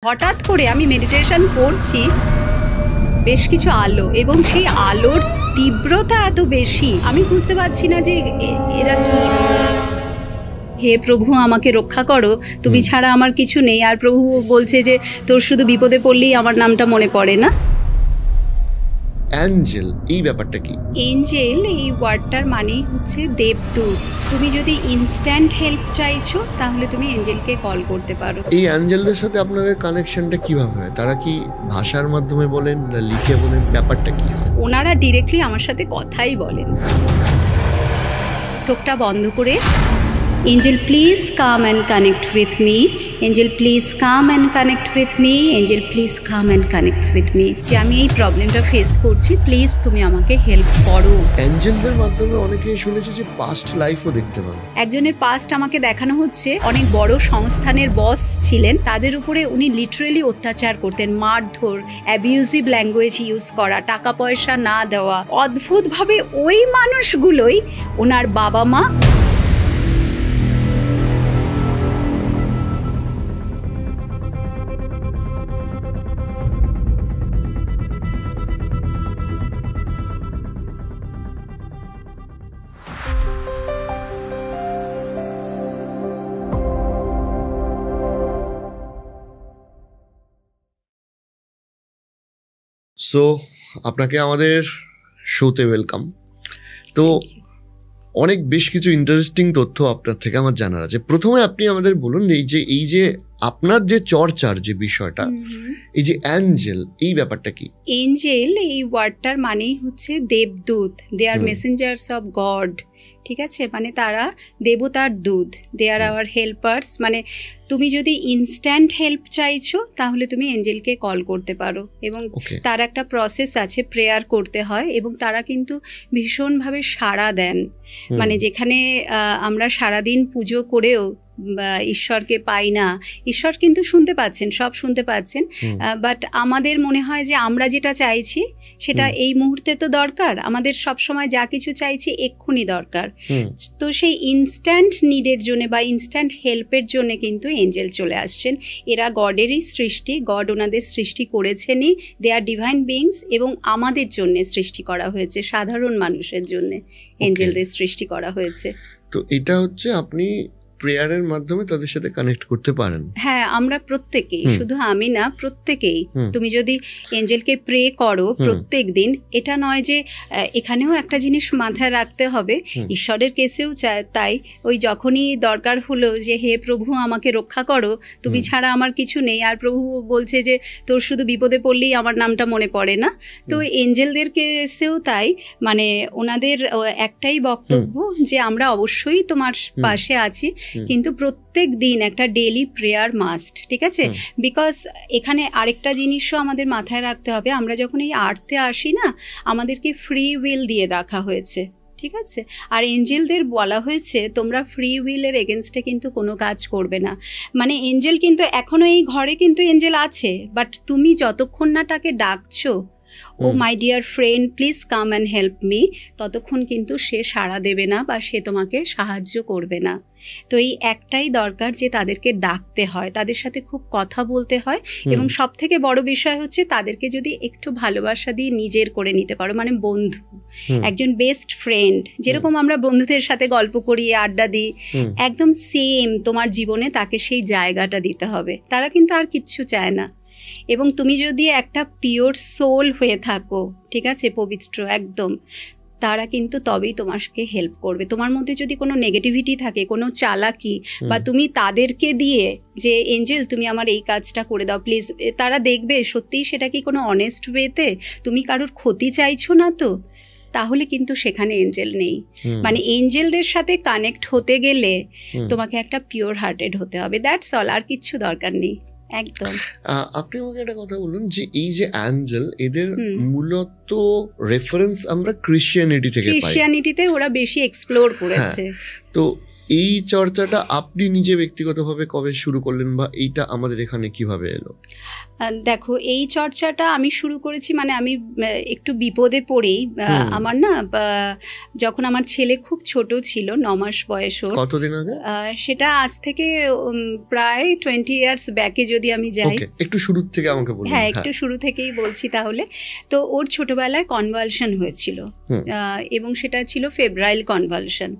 হঠাৎ করে আমি মেডিটেশন করছি, বেশ কিছু আলো এবং সেই আলোর তীব্রতা এত বেশি, আমি বুঝতে পারছি না যে এরা কি। হে প্রভু আমাকে রক্ষা করো, তুমি ছাড়া আমার কিছু নেই। আর প্রভু বলছে যে তোর শুধু বিপদে পড়লেই আমার নামটা মনে পড়ে না। অ্যাঞ্জেল, এই ব্যাপারটা কি? এঞ্জেল এই ওয়ার্ডটার মানেই হচ্ছে দেবদূত। তুমি যদি ইনস্ট্যান্ট হেল্প চাইছো তাহলে তুমি এঞ্জেলকে কল করতে পারো। এই অ্যাঞ্জেলদের সাথে আপনাদের কানেকশনটা কিভাবে হয়? তারা কি ভাষার মাধ্যমে বলেন না লিখে বলেন? ব্যাপারটা কি হয়? ওনারা ডিরেক্টলি আমার সাথে কথাই বলেন। চোখটা বন্ধ করে, angel please come and connect with me, angel please come and connect with me, angel please come and connect with me, যে আমি এই প্রবলেমটা ফেস করছি, প্লিজ তুমি আমাকে হেল্প করো। অ্যাঞ্জেলদের মাধ্যমে অনেকেই শুনেছে যে পাস্ট লাইফও দেখতে পান। একজনের পাস্ট আমাকে দেখানো হচ্ছে, অনেক বড় সংস্থানের বস ছিলেন, তাদের উপরে উনি লিটারেলি অত্যাচার করতেন, মারধর, অ্যাবিউজিভ ল্যাঙ্গুয়েজ ইউজ করা, টাকা পয়সা না দেওয়া। অদ্ভুতভাবে ওই মানুষগুলোই ওনার বাবা মা। সো আপনাকে আমাদের শোতে ওয়েলকাম। তো অনেক বেশ কিছু ইন্টারেস্টিং তথ্য আপনার থেকে আমার জানার আছে। প্রথমে আপনি আমাদের বলুন এই যে আপনার যে চর্চার যে বিষয়টা, এই যে অ্যাঞ্জেল, এই ব্যাপারটা কি? এঞ্জেল এই ওয়ার্ডটার মানেই হচ্ছে দেবদূত। দে আর মেসেঞ্জার্স অফ গড, ঠিক আছে? মানে তারা দেবতার দূত, দে আর আওয়ার হেল্পার্স। মানে তুমি যদি ইনস্ট্যান্ট হেল্প চাইছো তাহলে তুমি এঞ্জেলকে কল করতে পারো, এবং তার একটা প্রসেস আছে, প্রেয়ার করতে হয়, এবং তারা কিন্তু ভীষণভাবে সাড়া দেন। মানে যেখানে আমরা সারাদিন পুজো করেও ঈশ্বরকে পাই না, ঈশ্বর কিন্তু শুনতে পাচ্ছেন, সব শুনতে পাচ্ছেন, বাট আমাদের মনে হয় যে আমরা যেটা চাইছি সেটা এই মুহূর্তে তো দরকার, আমাদের সব সময় যা কিছু চাইছি এক্ষুনি দরকার। তো সেই ইনস্ট্যান্ট নিডের জন্য বা ইনস্ট্যান্ট হেল্পের জন্য কিন্তু এঞ্জেল চলে আসছেন। এরা গডেরই সৃষ্টি, গড ওনাদের সৃষ্টি করেছেনই, দে আর ডিভাইন বিংস, এবং আমাদের জন্য সৃষ্টি করা হয়েছে, সাধারণ মানুষের জন্য এঞ্জেলদের সৃষ্টি করা হয়েছে। তো এটা হচ্ছে আপনি প্রেয়ারের মাধ্যমে তাদের সাথে কানেক্ট করতে পারেন? হ্যাঁ, আমরা প্রত্যেকেই, শুধু আমি না, প্রত্যেকেই। তুমি যদি এঞ্জেলকে প্রে করো প্রত্যেক দিন, এটা নয় যে, এখানেও একটা জিনিস মাথায় রাখতে হবে, ঈশ্বরের কেসেও তাই, ওই যখনই দরকার হলো যে হে প্রভু আমাকে রক্ষা করো, তুমি ছাড়া আমার কিছু নেই, আর প্রভু বলছে যে তোর শুধু বিপদে পড়লেই আমার নামটা মনে পড়ে না। তো এঞ্জেলদের কেসেও তাই, মানে ওনাদের একটাই বক্তব্য যে আমরা অবশ্যই তোমার পাশে আছি, কিন্তু প্রত্যেক দিন একটা ডেইলি প্রেয়ার মাস্ট, ঠিক আছে? বিকজ এখানে আরেকটা জিনিসও আমাদের মাথায় রাখতে হবে, আমরা যখন এই আর্থে আসি না, আমাদেরকে ফ্রি উইল দিয়ে রাখা হয়েছে, ঠিক আছে? আর এঞ্জেলদের বলা হয়েছে তোমরা ফ্রি উইলের এগেনস্টে কিন্তু কোনো কাজ করবে না। মানে এঞ্জেল কিন্তু এখনো এই ঘরে কিন্তু এঞ্জেল আছে, বাট তুমি যতক্ষণ না তাকে ডাকছো, oh my dear friend please come and help me, ততক্ষণ কিন্তু সে সাড়া দেবে না বা সে তোমাকে সাহায্য করবে না। তো এই একটাই দরকার যে তাদেরকে ডাকতে হয়, তাদের সাথে খুব কথা বলতে হয়, এবং সব থেকে বড় বিষয় হচ্ছে তাদেরকে যদি একটু ভালোবাসা দিয়ে নিজের করে নিতে পারো, মানে বন্ধু, একজন বেস্ট ফ্রেন্ড, যেরকম আমরা বন্ধুদের সাথে গল্প করি, আড্ডা দিই, একদম সেম তোমার জীবনে তাকে সেই জায়গাটা দিতে হবে। তারা কিন্তু আর কিচ্ছু চায় না, এবং তুমি যদি একটা পিওর সোল হয়ে থাকো, ঠিক আছে, পবিত্র একদম, তারা কিন্তু তবেই তোমাকে হেল্প করবে। তোমার মধ্যে যদি কোনো নেগেটিভিটি থাকে, কোনো চালাকি, বা তুমি তাদেরকে দিয়ে যে এঞ্জেল তুমি আমার এই কাজটা করে দাও প্লিজ, তারা দেখবে সত্যিই সেটা কি কোনো অনেস্ট ওয়েতে, তুমি কারোর ক্ষতি চাইছো না তো, তাহলে কিন্তু সেখানে এঞ্জেল নেই। মানে এঞ্জেলদের সাথে কানেক্ট হতে গেলে তোমাকে একটা পিওর হার্টেড হতে হবে, দ্যাটস অল, আর কিচ্ছু দরকার নেই। একদম। আপনি আমাকে একটা কথা বলুন যে এই যে অ্যাঞ্জেল, এদের মূলত রেফারেন্স আমরা ক্রিশ্চিয়ানিটি থেকে পাই। ক্রিশ্চিয়ানিটিতে ওরা বেশি এক্সপ্লোর করেছে। তো এই চর্চাটা আপনি নিজে ব্যক্তিগতভাবে কবে শুরু করলেন, বা এইটা আমাদের এখানে কিভাবে এলো? দেখো, এই চর্চাটা আমি শুরু করেছি মানে আমি একটু বিপদে পড়েই। আমার না যখন আমার ছেলে খুব ছোট ছিল, 9 মাস বয়স ওর। কতদিন আগে? সেটা আজ থেকে প্রায় 20 ইয়ার্স ব্যাকে যদি আমি যাই। একটু শুরু থেকে আমাকে বলুন। হ্যাঁ, একটু শুরু থেকেই বলছি তাহলে। তো ওর ছোটবেলায় কনভালশন হয়েছিল, এবং সেটা ছিল ফেব্রাইল কনভালশন।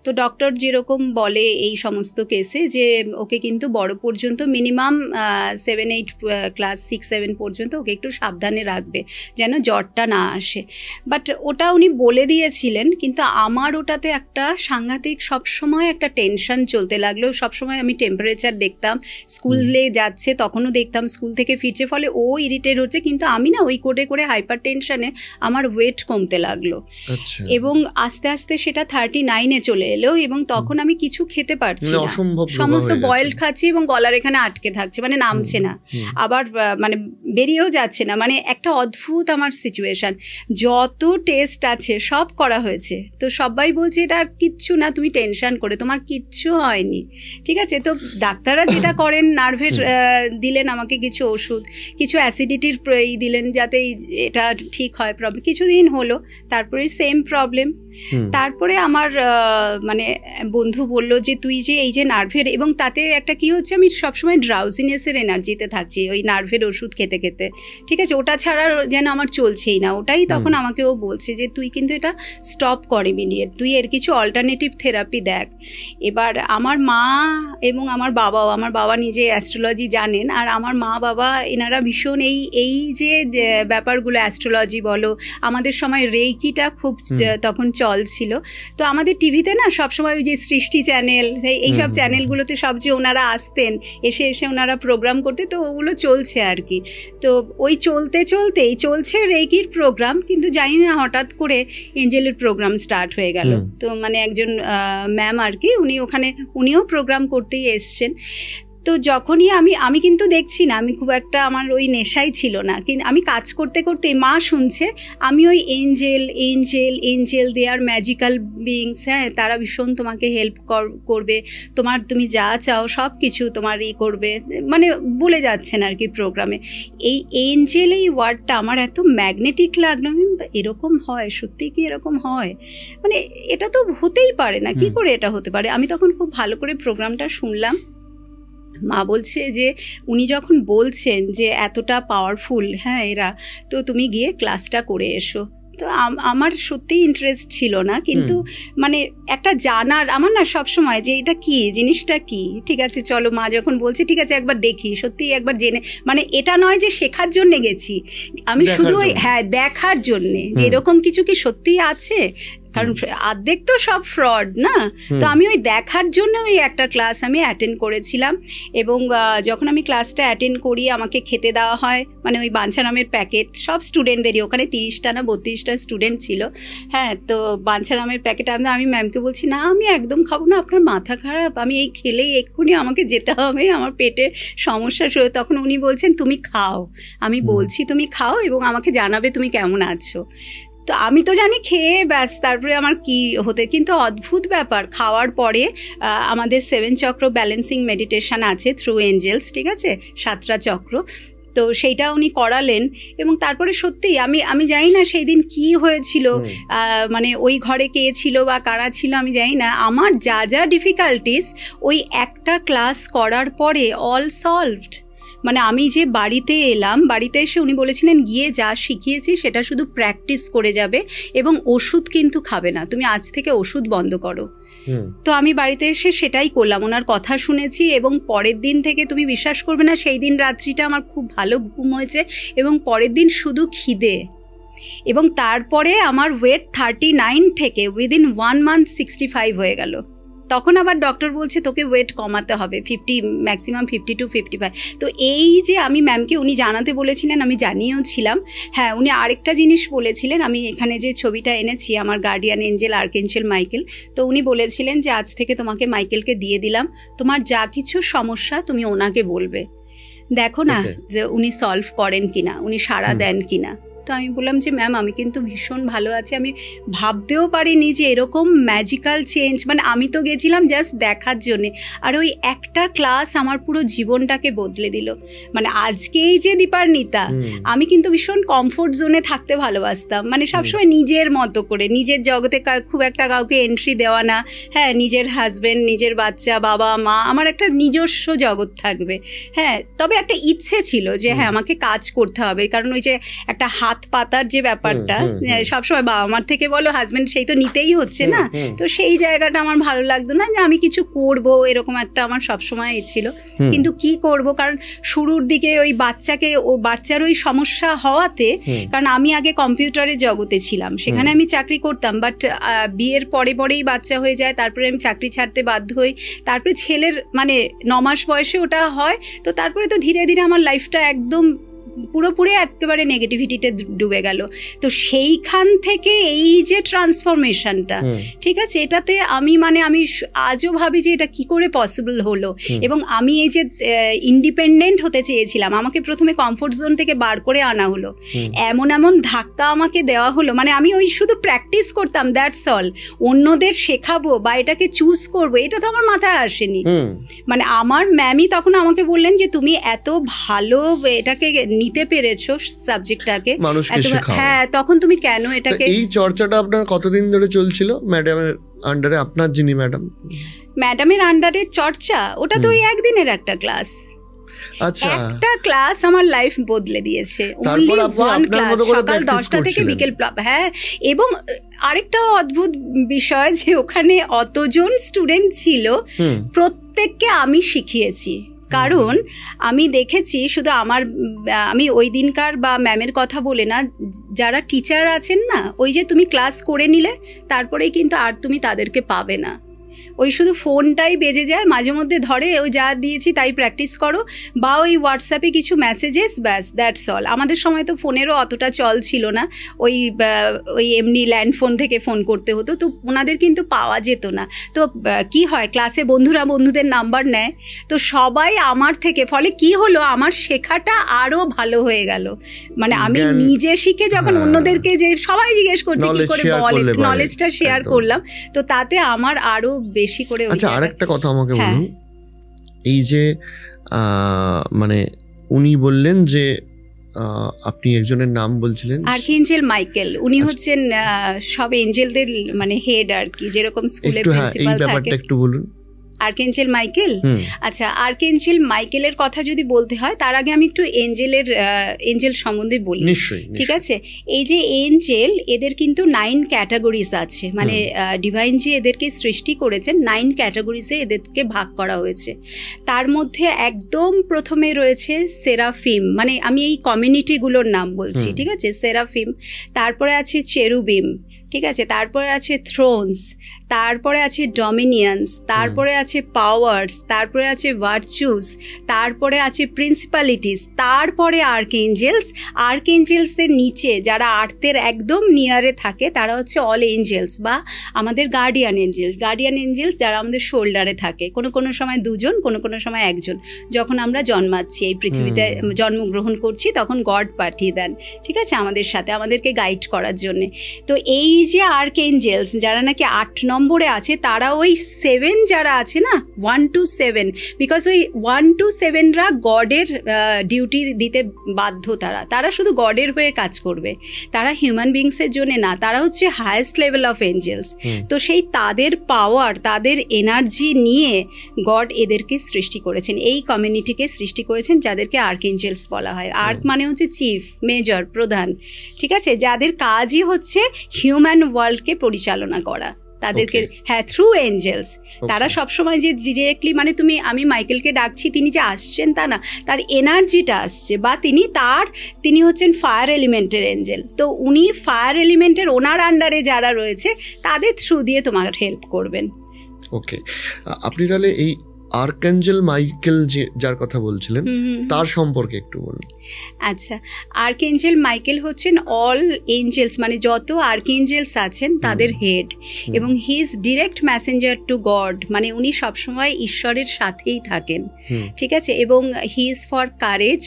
তো ডক্টর যেরকম বলে এই সমস্ত কেসে যে ওকে কিন্তু বড় পর্যন্ত মিনিমাম 7-8 ক্লাস 6-7 পর্যন্ত ওকে একটু সাবধানে রাখবে যেন জ্বরটা না আসে। বাট ওটা উনি বলে দিয়েছিলেন, কিন্তু আমার ওটাতে একটা সাংঘাতিক সবসময় একটা টেনশন চলতে লাগলো। সবসময় আমি টেম্পারেচার দেখতাম, স্কুলে যাচ্ছে তখনও দেখতাম, স্কুল থেকে ফিরছে, ফলে ও ইরিটেট হচ্ছে, কিন্তু আমি না ওই করে করে হাইপার টেনশনে আমার ওয়েট কমতে লাগলো। এবং আস্তে আস্তে সেটা 39-এ চলে এলো, এবং তখন আমি কিছু খেতে পারছি না, সমস্ত বয়েলড খাচ্ছি এবং গলার এখানে আটকে থাকছে, মানে নামছে না, আবার মানে বেরিয়েও যাচ্ছে না, মানে একটা অদ্ভুত আমার সিচুয়েশন। যত টেস্ট আছে সব করা হয়েছে, তো সবাই বলছে এটা আর কিচ্ছু না, তুমি টেনশন করে, তোমার কিচ্ছু হয়নি, ঠিক আছে। তো ডাক্তাররা যেটা করেন, নার্ভের দিলেন আমাকে কিছু ওষুধ, কিছু অ্যাসিডিটির দিলেন যাতে এটা ঠিক হয়। প্রবলেম কিছুদিন হলো, তারপরে সেম প্রবলেম। তারপরে আমার মানে বন্ধু বলল যে তুই যে এই যে নার্ভের, এবং তাতে একটা কি হচ্ছে, আমি সবসময় ড্রাউজিনেসের এনার্জিতে থাকছি ওই নার্ভের ওষুধ খেতে খেতে, ঠিক আছে, ওটা ছাড়া যেন আমার চলছেই না। ওটাই তখন আমাকে ও বলছে যে তুই কিন্তু এটা স্টপ কর ইমিডিয়েট, তুই এর কিছু অল্টারনেটিভ থেরাপি দেখ। এবার আমার মা এবং আমার বাবাও, আমার বাবা নিজে অ্যাস্ট্রোলজি জানেন, আর আমার মা বাবা এনারা ভীষণ এই যে ব্যাপারগুলো, অ্যাস্ট্রোলজি বলো, আমাদের সময় রেইকিটা খুব তখন চলছিল। তো আমাদের টিভিতে না সবসময় ওই যে সৃষ্টি চ্যানেল, এইসব চ্যানেলগুলোতে সব যে ওনারা আসতেন, এসে ওনারা প্রোগ্রাম করতে, তো ওগুলো চলছে আর কি। তো ওই চলতেই চলছে রেইকির প্রোগ্রাম, কিন্তু জানি না হঠাৎ করে এঞ্জেলের প্রোগ্রাম স্টার্ট হয়ে গেল। তো মানে একজন ম্যাম আর কি, উনিও প্রোগ্রাম করতেই এসছেন। তো যখনই আমি কিন্তু দেখছি না, আমি খুব একটা, আমার ওই নেশাই ছিল না, কিন্তু আমি কাজ করতে করতে মা শুনছে, আমি ওই এঞ্জেল দে আর ম্যাজিক্যাল বিংস, হ্যাঁ, তারা ভীষণ তোমাকে হেল্প করবে, তুমি যা চাও সব কিছু তোমার করবে, মানে বলে যাচ্ছেন আর কি প্রোগ্রামে। এই এঞ্জেল এই ওয়ার্ডটা আমার এত ম্যাগনেটিক লাগলো, এরকম হয়, সত্যি কি এরকম হয়, মানে এটা তো হতেই পারে না, কি করে এটা হতে পারে। আমি তখন খুব ভালো করে প্রোগ্রামটা শুনলাম। মা বলছে যে উনি যখন বলছেন যে এতটা পাওয়ারফুল, হ্যাঁ এরা, তো তুমি গিয়ে ক্লাসটা করে এসো। তো আমার সত্যিই ইন্টারেস্ট ছিল না, কিন্তু মানে একটা জানার আমার না সবসময় যে এটা কি জিনিসটা কি, ঠিক আছে চলো, মা যখন বলছে ঠিক আছে একবার দেখি, সত্যি একবার জেনে, মানে এটা নয় যে শেখার জন্য গেছি আমি, শুধু ওই হ্যাঁ দেখার জন্যে যে এরকম কিছু কি সত্যি আছে, কারণ অর্ধেক তো সব ফ্রড না। তো আমি ওই দেখার জন্য ওই একটা ক্লাস আমি অ্যাটেন্ড করেছিলাম, এবং যখন আমি ক্লাসটা অ্যাটেন্ড করি আমাকে খেতে দেওয়া হয়, মানে ওই বাঞ্ছারামের প্যাকেট, সব স্টুডেন্টদেরই, ওখানে 30টা না 32টা স্টুডেন্ট ছিল, হ্যাঁ। তো বাঞ্ছারামের প্যাকেট আমি ম্যামকে বলছি না আমি একদম খাবো না, আপনার মাথা খারাপ, আমি এই খেলেই এক্ষুনি আমাকে যেতে হবে, আমার পেটে সমস্যা শুরু। তখন উনি বলছেন তুমি খাও, আমি বলছি তুমি খাও এবং আমাকে জানাবে তুমি কেমন আছো। তো আমি তো জানি খেয়ে ব্যাস তারপরে আমার কি হতে, কিন্তু অদ্ভুত ব্যাপার, খাওয়ার পরে আমাদের 7 চক্র ব্যালেন্সিং মেডিটেশন আছে থ্রু এঞ্জেলস, ঠিক আছে, 7টা চক্র, তো সেইটা উনি করালেন। এবং তারপরে সত্যিই আমি জানি না সেই দিন কী হয়েছিল, মানে ওই ঘরে কে ছিল বা কারা ছিল আমি জানি না, আমার যা ডিফিকাল্টিস ওই একটা ক্লাস করার পরে অল সলভড। মানে আমি যে বাড়িতে এলাম, বাড়িতে এসে উনি বলেছিলেন গিয়ে যা শিখিয়েছি সেটা শুধু প্র্যাকটিস করে যাবে, এবং ওষুধ কিন্তু খাবে না, তুমি আজ থেকে ওষুধ বন্ধ করো। তো আমি বাড়িতে এসে সেটাই করলাম, ওনার কথা শুনেছি, এবং পরের দিন থেকে তুমি বিশ্বাস করবে না, সেই দিন রাত্রিটা আমার খুব ভালো ঘুম হয়েছে, এবং পরের দিন শুধু খিদে, এবং তারপরে আমার ওয়েট 39 থেকে উইদিন 1 মান্থ 65 হয়ে গেল। তখন আবার ডক্টর বলছে তোকে ওয়েট কমাতে হবে 50, ম্যাক্সিমাম 50 to 55। তো এই যে আমি ম্যামকে উনি জানাতে বলেছিলেন, আমি জানিয়েও ছিলাম। হ্যাঁ, উনি আরেকটা জিনিস বলেছিলেন, আমি এখানে যে ছবিটা এনেছি আমার গার্ডিয়ান এঞ্জেল আর্কেঞ্জেল মাইকেল, তো উনি বলেছিলেন যে আজ থেকে তোমাকে মাইকেলকে দিয়ে দিলাম, তোমার যা কিছু সমস্যা তুমি ওনাকে বলবে, দেখো না যে উনি সলভ করেন কিনা, উনি সাড়া দেন কিনা। তো আমি বললাম যে ম্যাম আমি কিন্তু ভীষণ ভালো আছি, আমি ভাবতেও পারিনি যে এরকম ম্যাজিক্যাল চেঞ্জ, মানে আমি তো গেছিলাম জাস্ট দেখার জন্যে, আর ওই একটা ক্লাস আমার পুরো জীবনটাকে বদলে দিল। মানে আজকে এই যে দীপান্বিতা, আমি কিন্তু ভীষণ কমফোর্ট জোনে থাকতে ভালোবাসতাম, মানে সবসময় নিজের মতো করে, নিজের জগতে খুব একটা কাউকে এন্ট্রি দেওয়া না, হ্যাঁ নিজের হাজবেন্ড, নিজের বাচ্চা, বাবা মা, আমার একটা নিজস্ব জগৎ থাকবে, হ্যাঁ। তবে একটা ইচ্ছে ছিল যে হ্যাঁ আমাকে কাজ করতে হবে, কারণ ওই যে একটা হাত পাতার যে ব্যাপারটা সবসময় বাবা মার থেকে বলো হাজবেন্ড, সেই তো নিতেই হচ্ছে না, তো সেই জায়গাটা আমার ভালো লাগতো না যে আমি কিছু করব, এরকম একটা আমার সবসময় ছিল। কিন্তু কি করব, কারণ শুরুর দিকে ওই বাচ্চার ওই সমস্যা হওয়াতে, কারণ আমি আগে কম্পিউটারের জগতে ছিলাম, সেখানে আমি চাকরি করতাম, বাট বিয়ের পরেই বাচ্চা হয়ে যায়, তারপরে আমি চাকরি ছাড়তে বাধ্য হই, তারপরে ছেলের মানে 9 মাস বয়সে ওটা হয়, তো তারপরে তো ধীরে ধীরে আমার লাইফটা একদম পুরোপুরি একেবারে নেগেটিভিটিতে ডুবে গেল। তো সেইখান থেকে এই যে ট্রান্সফরমেশনটা, ঠিক আছে, এটাতে আমি আজও ভাবি যে এটা কি করে পসিবল হলো। এবং আমি এই যে ইন্ডিপেন্ডেন্ট হতে চেয়েছিলাম, আমাকে প্রথমে কমফোর্ট জোন থেকে বার করে আনা হলো, এমন ধাক্কা আমাকে দেওয়া হলো, মানে আমি ওই শুধু প্র্যাকটিস করতাম, দ্যাটস অল, অন্যদের শেখাবো বা এটাকে চুজ করবো এটা তো আমার মাথায় আসেনি। মানে আমার ম্যামই তখন আমাকে বললেন যে তুমি এত ভালো এটাকে নিতে পেরেছো সাবজেক্টটাকে, হ্যাঁ তখন তুমি কেন এটাকে। এই চর্চাটা আপনার কতদিন ধরে চলছিল ম্যাডামের আন্ডারে? আপনার যিনি ম্যাডামের আন্ডারে চর্চা, ওটা তো ওই একদিনের একটা ক্লাস, একটা ক্লাস আমার লাইফ বদলে দিয়েছে। অনলি ওয়ান ক্লাস, সকাল 10টা থেকে বিকেল, হ্যাঁ। এবং আরেকটা অদ্ভুত বিষয় যে ওখানে অতজন স্টুডেন্ট ছিল, প্রত্যেককে আমি শিখিয়েছি। কারণ আমি দেখেছি শুধু আমি ওই দিনকার বা ম্যামের কথা বলে না, যারা টিচার আছেন না, ওই যে তুমি ক্লাস করে নিলে তারপরেই কিন্তু আর তুমি তাদেরকে পাবে না, ওই শুধু ফোনটাই বেজে যায় মাঝে মধ্যে, ধরে ওই যা দিয়েছি তাই প্র্যাকটিস করো, বা ওই হোয়াটসঅ্যাপে কিছু মেসেজেস, ব্যাস দ্যাটস অল। আমাদের সময় তো ফোনেরও অতটা চল ছিল না, ওই এমনি ল্যান্ড ফোন থেকে ফোন করতে হতো, তো ওনাদের কিন্তু পাওয়া যেত না। তো কি হয়, ক্লাসে বন্ধুদের নাম্বার নেয়, তো সবাই আমার থেকে, ফলে কি হলো, আমার শেখাটা আরও ভালো হয়ে গেল। মানে আমি নিজে শিখে যখন অন্যদেরকে, যে সবাই জিজ্ঞেস করছে কি করে বলে, নলেজটা শেয়ার করলাম, তো তাতে আমার আরও বেশি করে। আচ্ছা, আরেকটা কথা আমাকে বলুন, এই যে মানে উনি বললেন যে আপনি একজনের নাম বলছিলেন, আর্কএঞ্জেল মাইকেল, উনি হচ্ছেন সব এঞ্জেলদের মানে হেড আর কি, যেরকম স্কুলে প্রিন্সিপাল থাকে। ব্যাপারটা একটু বলুন। আর্কএঞ্জেল মাইকেল, আচ্ছা, আর্কএঞ্জেল মাইকেলের কথা যদি বলতে হয়, তার আগে আমি একটু এঞ্জেল সম্বন্ধে বলি, ঠিক আছে। এই যে এঞ্জেল, এদের কিন্তু 9 ক্যাটাগরিজ আছে, মানে ডিভাইন যে এদেরকে সৃষ্টি করেছেন 9 ক্যাটাগরিজে এদেরকে ভাগ করা হয়েছে। তার মধ্যে একদম প্রথমে রয়েছে সেরাফিম, মানে আমি এই কমিউনিটিগুলোর নাম বলছি, ঠিক আছে। সেরাফিম, তারপরে আছে চেরুবিম, ঠিক আছে, তারপরে আছে থ্রোনস, তারপরে আছে ডমিনিয়ন্স, তারপরে আছে পাওয়ার্স, তারপরে আছে ভার্চুস, তারপরে আছে প্রিন্সিপালিটিস, তারপরে আর্কএঞ্জেলসদের নিচে যারা আর্থের একদম নিয়ারে থাকে তারা হচ্ছে অল এঞ্জেলস বা আমাদের গার্ডিয়ান এঞ্জেলস যারা আমাদের শোল্ডারে থাকে, কোনো সময় 2জন, কোনো সময় 1জন। যখন আমরা জন্মাচ্ছি, এই পৃথিবীতে জন্মগ্রহণ করছি, তখন গড পাঠিয়ে দেন, ঠিক আছে, আমাদের সাথে, আমাদেরকে গাইড করার জন্যে। তো এই যে আর্কএঞ্জেলস যারা নাকি 8 নম্বরে আছে, তারা ওই 7 যারা আছে না, 1 to 7, বিকজ ওই 1 to 7রা গডের ডিউটি দিতে বাধ্য, তারা শুধু গডের হয়ে কাজ করবে, তারা হিউম্যান বিংসের জন্য না, তারা হচ্ছে হায়েস্ট লেভেল অফ এঞ্জেলস। তো সেই তাদের পাওয়ার, তাদের এনার্জি নিয়ে গড এদেরকে সৃষ্টি করেছেন, এই কমিউনিটিকে সৃষ্টি করেছেন, যাদেরকে আর্কএঞ্জেলস বলা হয়। আর্ক মানে হচ্ছে চিফ, মেজর, প্রধান, ঠিক আছে, যাদের কাজই হচ্ছে হিউম্যান ওয়ার্ল্ডকে পরিচালনা করা, তাদেরকে, হ্যাঁ, থ্রু এঞ্জেলস। তারা সবসময় যে ডিরেক্টলি, মানে আমি মাইকেলকে ডাকছি, তিনি যে আসছেন তা না, তার এনার্জিটা আসছে, বা তিনি হচ্ছেন ফায়ার এলিমেন্টের এঞ্জেল। তো উনি ফায়ার এলিমেন্টের, ওনার আন্ডারে যারা রয়েছে তাদের থ্রু দিয়ে তোমার হেল্প করবেন। ওকে, আপনি তাহলে এই আর্কএঞ্জেল মাইকেল যার কথা বলছিলেন তার সম্পর্কে একটু বলুন। আচ্ছা, আর্কএঞ্জেল মাইকেল হচ্ছেন অল এঞ্জেলস, মানে যত আর্কএঞ্জেলস আছেন তাদের হেড, এবং he is direct Messenger two god, মানে উনি সবসময় ঈশ্বরের সাথেই থাকেন, ঠিক আছে। এবং হি ইজ ফর কারেজ,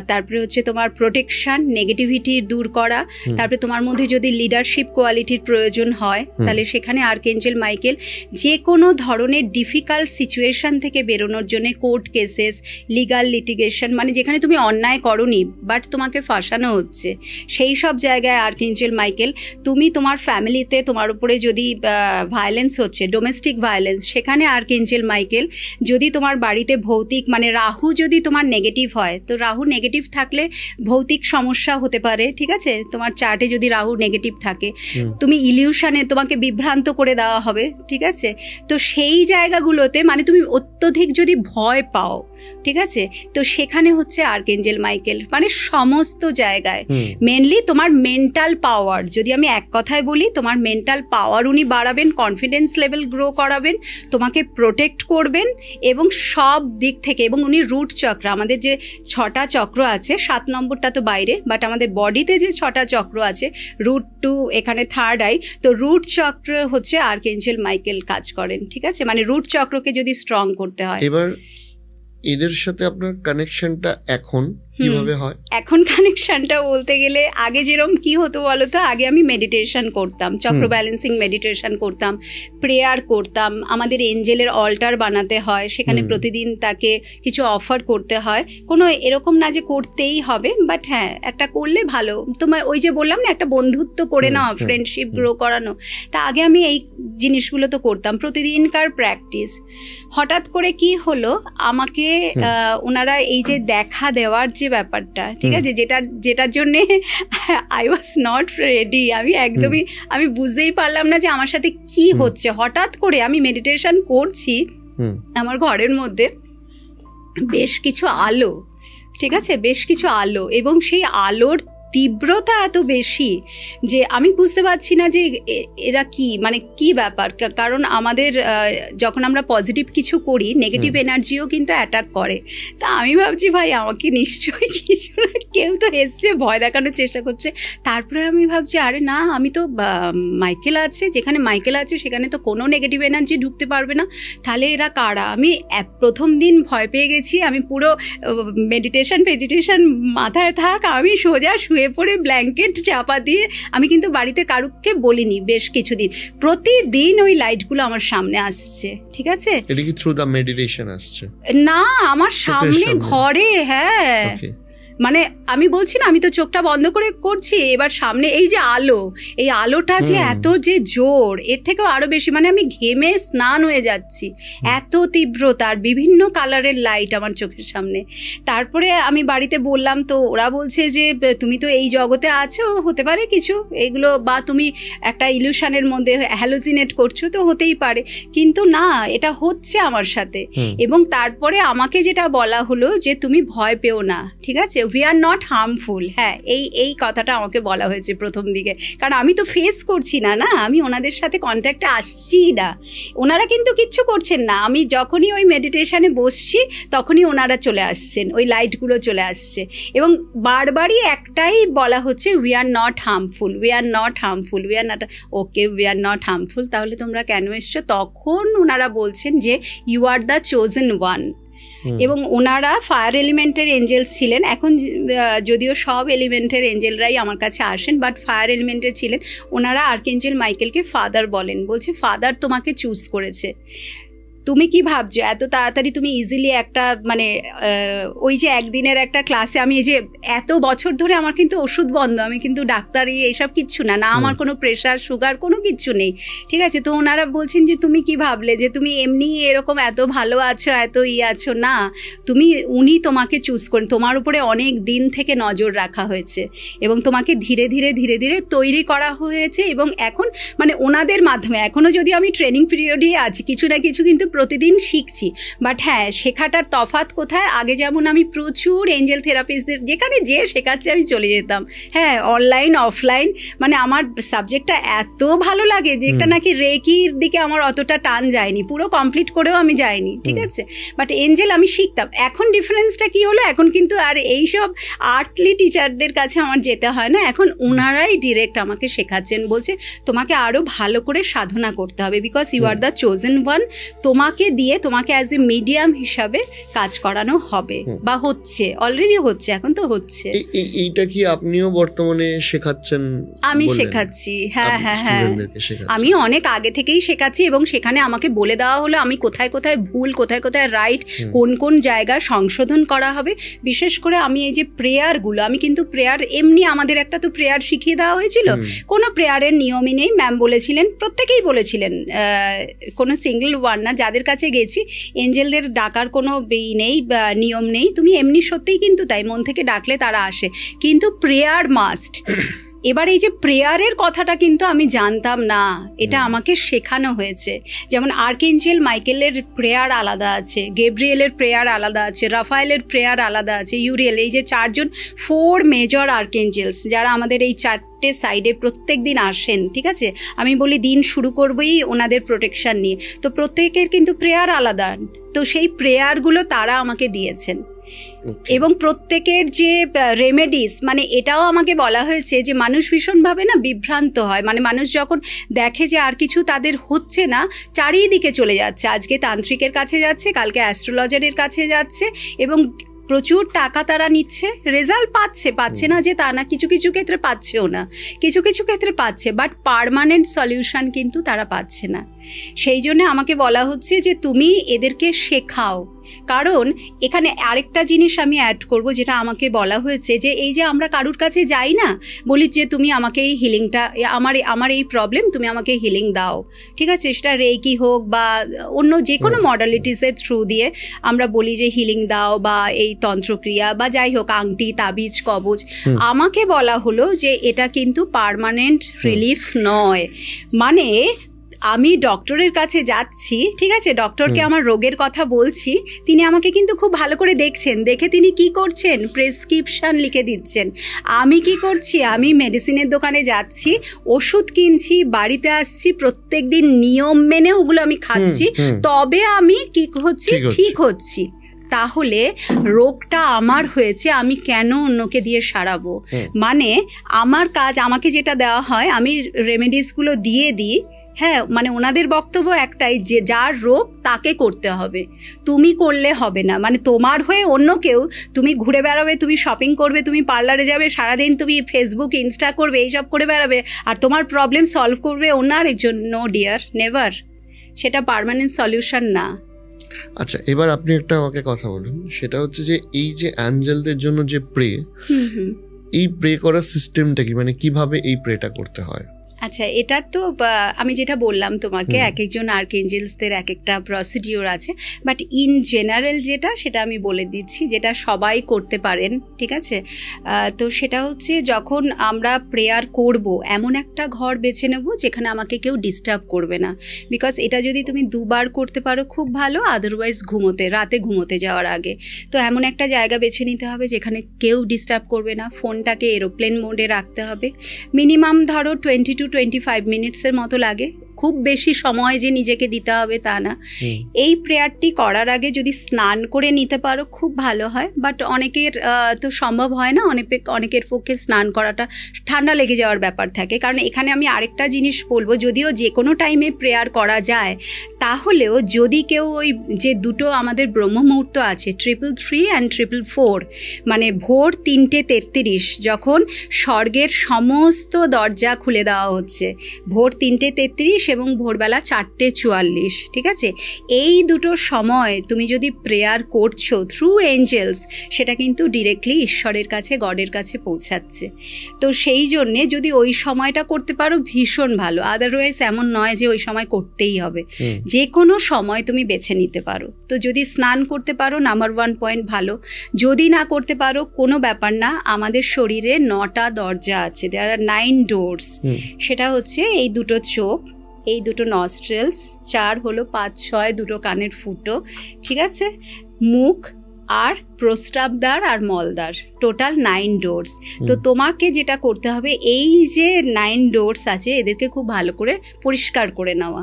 তারপরে হচ্ছে তোমার প্রোটেকশন, নেগেটিভিটি দূর করা, তারপরে তোমার মধ্যে যদি লিডারশিপ কোয়ালিটির প্রয়োজন হয় তাহলে সেখানে আর্কএঞ্জেল মাইকেল যে কোনো ধরনের ডিফিকাল্ট সিচুয়েশন থেকে বেরোনোর জন্য, কোর্ট কেসেস, লিগাল লিটিগেশন, মানে যেখানে তুমি অন্যায় করোনি বাট তোমাকে ফাঁসানো হচ্ছে, সেই সব জায়গায় আর্কএঞ্জেল মাইকেল। তুমি তোমার ফ্যামিলিতে তোমার উপরে যদি ভায়োলেন্স হচ্ছে, ডোমেস্টিক ভায়োলেন্স, সেখানে আর্কএঞ্জেল মাইকেল। যদি তোমার বাড়িতে ভৌতিক, মানে রাহু যদি তোমার নেগেটিভ হয়, তো রাহু নেগেটিভ থাকলে ভৌতিক সমস্যা হতে পারে, ঠিক আছে। তোমার চার্টে যদি রাহু নেগেটিভ থাকে, তুমি ইলিউশনে, তোমাকে বিভ্রান্ত করে দেওয়া হবে, ঠিক আছে। তো সেই জায়গাগুলোতে, মানে তুমি অত্যধিক যদি ভয় পাও, ঠিক আছে, তো সেখানে হচ্ছে আর্কএঞ্জেল মাইকেল, মানে সমস্ত জায়গায়। মেনলি তোমার মেন্টাল পাওয়ার, যদি আমি এক কথায় বলি, তোমার মেন্টাল পাওয়ার উনি বাড়াবেন, কনফিডেন্স লেভেল গ্রো করাবেন, তোমাকে প্রোটেক্ট করবেন এবং সব দিক থেকে। এবং উনি রুট চক্র, আমাদের যে 6টা চক্র আছে, 7 নম্বরটা তো বাইরে, বাট আমাদের বডিতে যে 6টা চক্র আছে, রুট টু, এখানে থার্ড আই, তো রুট চক্র হচ্ছে আর্কএঞ্জেল মাইকেল কাজ করেন, ঠিক আছে। মানে রুট চক্রকে যদি স্ট্রং করতে হয়। এবার এদের সাথে আপনার কানেকশনটা এখন কিভাবে হয়? এখন কানেকশনটা বলতে গেলে, আগে যেরকম কি হতো বলো তো, আগে আমি মেডিটেশন করতাম, চক্র ব্যালেন্সিং মেডিটেশন করতাম, প্রেয়ার করতাম, আমাদের এঞ্জেলের অল্টার বানাতে হয়, সেখানে প্রতিদিন তাকে কিছু অফার করতে হয়। কোনো এরকম না যে করতেই হবে, বাট হ্যাঁ একটা করলে ভালো। তোমার ওই যে বললাম না, একটা বন্ধুত্ব করে নাও, ফ্রেন্ডশিপ গ্রো করানো, তা আগে আমি এই জিনিসগুলো তো করতাম, প্রতিদিনকার প্র্যাকটিস। হঠাৎ করে কি হলো, আমাকে ওনারা এই যে দেখা দেওয়ার যে ব্যাপারটা, ঠিক আছে, যেটার জন্যে আই ওয়াজ নট রেডি, আমি একদমই, আমি বুঝতেই পারলাম না যে আমার সাথে কি হচ্ছে। হঠাৎ করে আমি মেডিটেশন করছি, আমার ঘরের মধ্যে বেশ কিছু আলো, ঠিক আছে, বেশ কিছু আলো, এবং সেই আলোর তীব্রতা এত বেশি যে আমি বুঝতে পারছি না যে এরা কি, মানে কি ব্যাপার। কারণ আমাদের যখন আমরা পজিটিভ কিছু করি, নেগেটিভ এনার্জিও কিন্তু অ্যাটাক করে। তা আমি ভাবছি ভাই আমাকে নিশ্চয়ই কিছু কেউ তো এসছে, ভয় দেখানোর চেষ্টা করছে। তারপরে আমি ভাবছি আরে না, আমি তো মাইকেল আছে, যেখানে মাইকেল আছে সেখানে তো কোনো নেগেটিভ এনার্জি ঢুকতে পারবে না, তাহলে এরা কারা। আমি প্রথম দিন ভয় পেয়ে গেছি, আমি পুরো মেডিটেশন মাথায় থাক, আমি সোজা শুয়ে পড়ে ব্ল্যাঙ্কেট চাপা দিয়ে, আমি কিন্তু বাড়িতে কারুকে বলিনি বেশ কিছুদিন। প্রতিদিন ওই লাইটগুলো আমার সামনে আসছে, ঠিক আছে। এটা কি থ্রু দা মেডিটেশন আসছে? না, আমার সামনে ঘরে, হ্যাঁ, মানে আমি বলছি না, আমি তো চোখটা বন্ধ করে করছি, এবার সামনে এই যে আলো, এই আলোটা যে এত যে জোর, এর থেকেও আরো বেশি, মানে আমি ঘেমে স্নান হয়ে যাচ্ছি, এত তীব্রতার বিভিন্ন কালারের লাইট আমার চোখের সামনে। তারপরে আমি বাড়িতে বললাম, তো ওরা বলছে যে তুমি তো এই জগতে আছো, হতে পারে কিছু এগুলো, বা তুমি একটা ইলিউশনের মধ্যে হ্যালোজিনেট করছো, তো হতেই পারে, কিন্তু না, এটা হচ্ছে আমার সাথে। এবং তারপরে আমাকে যেটা বলা হলো যে তুমি ভয় পেও না, ঠিক আছে, উই আর নট হার্মফুল। হ্যাঁ, এই কথাটা আমাকে বলা হয়েছে প্রথম দিকে, কারণ আমি তো ফেস করছি না, আমি ওনাদের সাথে কন্ট্যাক্টে আসছি না, ওনারা কিন্তু কিচ্ছু করছেন না। আমি যখনই ওই মেডিটেশনে বসছি তখনই ওনারা চলে আসছেন, ওই লাইটগুলো চলে আসছে, এবং বারবারই একটাই বলা হচ্ছে, we are not harmful, we are not harmful, we are not, okay we are not harmful, তাহলে তোমরা কেন এসছো? তখন ওনারা বলছেন যে you are the chosen one. এবং ওনারা ফায়ার এলিমেন্টের এঞ্জেলস ছিলেন, এখন যদিও সব এলিমেন্টের এঞ্জেলরাই আমার কাছে আসেন, বাট ফায়ার এলিমেন্টের ছিলেন ওনারা। আর্কএঞ্জেল মাইকেলকে ফাদার বলেন, বলছে ফাদার তোমাকে চুজ করেছে। তুমি কি ভাবছো এত তাড়াতাড়ি তুমি ইজিলি একটা, মানে ওই যে একদিনের একটা ক্লাসে, আমি এই যে এত বছর ধরে আমার কিন্তু ওষুধ বন্ধ, আমি কিন্তু ডাক্তারি এইসব কিচ্ছু না, আমার কোনো প্রেশার সুগার কোনো কিচ্ছু নেই, ঠিক আছে। তো ওনারা বলছেন যে তুমি কি ভাবলে যে তুমি এমনি এরকম এত ভালো আছো, এত আছো, না, উনি তোমাকে চুজ করেন, তোমার উপরে অনেক দিন থেকে নজর রাখা হয়েছে এবং তোমাকে ধীরে ধীরে ধীরে ধীরে তৈরি করা হয়েছে। এবং এখন মানে ওনাদের মাধ্যমে, এখনও যদি আমি ট্রেনিং পিরিয়ডে আছি, কিছু না কিছু কিন্তু প্রতিদিন শিখছি। বাট হ্যাঁ, শেখাটার তফাৎ কোথায়, আগে যেমন আমি প্রচুর এঞ্জেল থেরাপিস্টদের যেখানে যে শেখাচ্ছে আমি চলে যেতাম, হ্যাঁ, অনলাইন অফলাইন, মানে আমার সাবজেক্টটা এত ভালো লাগে যেটা নাকি রেকির দিকে আমার অতটা টান যায়নি, পুরো কমপ্লিট করেও আমি যাইনি, ঠিক আছে, বাট এঞ্জেল আমি শিখতাম। এখন ডিফারেন্সটা কি হলো, এখন কিন্তু আর এইসব আর্থলি টিচারদের কাছে আমার যেতে হয় না, এখন ওনারাই ডিরেক্ট আমাকে শেখাচ্ছেন, বলছে তোমাকে আরও ভালো করে সাধনা করতে হবে, because you are the chosen one, তোমাকে দিয়ে তোমাকে অ্যাজ এ মিডিয়াম হিসাবে কাজ করানো হবে, বা হচ্ছে, অলরেডি হচ্ছে, এখন তো হচ্ছে। এইটা কি আপনিও বর্তমানে শেখাচ্ছেন? আমি শেখাচ্ছি, হ্যাঁ হ্যাঁ হ্যাঁ, আমি অনেক আগে থেকেই শেখাচ্ছি, এবং সেখানে আমাকে বলে দেওয়া হলো আমি কোথায় কোথায় ভুল, কোথায় কোথায় রাইট, কোন কোন জায়গা সংশোধন করা হবে। বিশেষ করে আমি এই যে প্রেয়ারগুলো, আমি কিন্তু প্রেয়ার এমনি, আমাদের একটা তো প্রেয়ার শিখিয়ে দেওয়া হয়েছিল, কোনো প্রেয়ারের নিয়মই নেই, ম্যাম বলেছিলেন, প্রত্যেকেই বলেছিলেন, কোনো সিঙ্গেল ওয়ান না, যাদের কাছে গেছি এঞ্জেলদের ডাকার কোনো নেই, নিয়ম নেই, তুমি এমনি সত্যিই কিন্তু তাই মন থেকে ডাকলে তারা আসে, কিন্তু প্রেয়ার মাস্ট। এবার এই যে প্রেয়ারের কথাটা কিন্তু আমি জানতাম না, এটা আমাকে শেখানো হয়েছে। যেমন আর্কএঞ্জেল মাইকেলের প্রেয়ার আলাদা আছে, গেব্রিয়েলের প্রেয়ার আলাদা আছে, রাফায়েলের প্রেয়ার আলাদা আছে, ইউরিয়েল, এই যে 4 মেজর আর্কএঞ্জেলস যারা আমাদের এই 4টে সাইডে প্রত্যেক দিন আসেন, ঠিক আছে, আমি বলি দিন শুরু করবোই ওনাদের প্রোটেকশন নিয়ে, তো প্রত্যেকের কিন্তু প্রেয়ার আলাদা, তো সেই প্রেয়ারগুলো তারা আমাকে দিয়েছেন। এবং প্রত্যেকের যে রেমেডিস, মানে এটাও আমাকে বলা হয়েছে যে মানুষ ভীষণভাবে না বিভ্রান্ত হয়, মানে মানুষ যখন দেখে যে আর কিছু তাদের হচ্ছে না, চারিদিকে চলে যাচ্ছে, আজকে তান্ত্রিকের কাছে যাচ্ছে, কালকে অ্যাস্ট্রোলজারের কাছে যাচ্ছে, এবং প্রচুর টাকা তারা নিচ্ছে, রেজাল্ট পাচ্ছে না যে তা না, কিছু কিছু ক্ষেত্রে পাচ্ছেও না, কিছু কিছু ক্ষেত্রে পাচ্ছে, বাট পার্মানেন্ট সলিউশন কিন্তু তারা পাচ্ছে না। সেই জন্য আমাকে বলা হচ্ছে যে তুমি এদেরকে শেখাও, কারণ এখানে আরেকটা জিনিস আমি অ্যাড করব, যেটা আমাকে বলা হয়েছে যে এই যে আমরা কারুর কাছে যাই না, বলি যে তুমি আমাকে এই হিলিংটা, আমার এই প্রবলেম, তুমি আমাকে হিলিং দাও, ঠিক আছে, সেটা রেকি হোক বা অন্য যে কোনো মডালিটিসের থ্রু দিয়ে আমরা বলি যে হিলিং দাও, বা এই তন্ত্রক্রিয়া বা যাই হোক, আংটি, তাবিজ, কবজ, আমাকে বলা হলো যে এটা কিন্তু পার্মানেন্ট রিলিফ নয়। মানে আমি ডক্টরের কাছে যাচ্ছি, ঠিক আছে, ডক্টরকে আমার রোগের কথা বলছি, তিনি আমাকে কিন্তু খুব ভালো করে দেখছেন, দেখে তিনি কি করছেন, প্রেসক্রিপশন লিখে দিচ্ছেন। আমি কি করছি, আমি মেডিসিনের দোকানে যাচ্ছি, ওষুধ কিনছি, বাড়িতে আসছি, প্রত্যেক দিন নিয়ম মেনে ওগুলো আমি খাচ্ছি, তবে আমি কি হচ্ছি, ঠিক হচ্ছি। তাহলে রোগটা আমার হয়েছে, আমি কেন অন্যকে দিয়ে সারাবো? মানে আমার কাজ, আমাকে যেটা দেওয়া হয় আমি রেমেডিসগুলো দিয়ে দিই, হ্যাঁ, মানে ওনাদের বক্তব্য একটাই যে যার রোগ তাকে করতে হবে, তুমি করলে হবে না, মানে তোমার হয়ে অন্য কেউ, তুমি ঘুরে বেড়াবে, তুমি শপিং করবে, তুমি পার্লারে যাবে, সারাদিন তুমি ফেসবুক ইনস্টা করবে, এইসব করে বেড়াবে, আর তোমার প্রবলেম সলভ করবে অন্য আরেকজন, নো ডিয়ার, নেভার, সেটা পার্মানেন্ট সলিউশন না। আচ্ছা, এবার আপনি একটা আমাকে কথা বলুন, সেটা হচ্ছে যে এই যে অ্যাঞ্জেলদের জন্য যে প্রে, এই প্রে করার সিস্টেমটা কি, মানে কিভাবে এই প্রেটা করতে হয়? আচ্ছা, এটার তো আমি যেটা বললাম তোমাকে, এক একজন আর্কএঞ্জেলসদের এক একটা প্রসিডিওর আছে, বাট ইন জেনারেল যেটা, সেটা আমি বলে দিচ্ছি, যেটা সবাই করতে পারেন, ঠিক আছে। তো সেটা হচ্ছে যখন আমরা প্রেয়ার করব, এমন একটা ঘর বেছে নেব যেখানে আমাকে কেউ ডিস্টার্ব করবে না, বিকজ এটা যদি তুমি 2 বার করতে পারো খুব ভালো, আদারওয়াইজ রাতে ঘুমোতে যাওয়ার আগে। তো এমন একটা জায়গা বেছে নিতে হবে যেখানে কেউ ডিস্টার্ব করবে না, ফোনটাকে এরোপ্লেন মোডে রাখতে হবে, মিনিমাম ধরো 20 to 25 মিনিটসের মতো লাগে, খুব বেশি সময় যে নিজেকে দিতে হবে তা না। এই প্রেয়ারটি করার আগে যদি স্নান করে নিতে পারো খুব ভালো হয়, বাট অনেকের তো সম্ভব হয় না, অনেকের পক্ষে স্নান করাটা ঠান্ডা লেগে যাওয়ার ব্যাপার থাকে। কারণ এখানে আমি আরেকটা জিনিস বলবো, যদিও যে কোনো টাইমে প্রেয়ার করা যায়, তাহলেও যদি কেউ ওই যে দুটো আমাদের ব্রহ্ম মুহূর্ত আছে 333 and 444, মানে ভোর 3:33 যখন স্বর্গের সমস্ত দরজা খুলে দেওয়া হচ্ছে, ভোর 3:33 এবং ভোরবেলা 4:44, ঠিক আছে, এই দুটো সময় তুমি যদি প্রেয়ার করছো থ্রু এঞ্জেলস, সেটা কিন্তু ডিরেক্টলি ঈশ্বরের কাছে, গডের কাছে পৌঁছাচ্ছে। তো সেই জন্যে যদি ওই সময়টা করতে পারো ভীষণ ভালো, আদারওয়াইজ এমন নয় যে ওই সময় করতেই হবে, যে কোনো সময় তুমি বেছে নিতে পারো। তো যদি স্নান করতে পারো নাম্বার 1 পয়েন্ট ভালো, যদি না করতে পারো কোনো ব্যাপার না, আমাদের শরীরে 9টা দরজা আছে, দেয়ার আর 9 ডোরস, সেটা হচ্ছে এই দুটো চোখ, এই দুটো নস্ট্রেলস, 4 হলো 5 6 দুটো কানের ফুটো, ঠিক আছে, মুখ আর প্রস্রাবদ্বার আর মলদ্বার, টোটাল 9 ডোরস। তো তোমাকে যেটা করতে হবে, এই যে 9 ডোরস আছে এদেরকে খুব ভালো করে পরিষ্কার করে নেওয়া।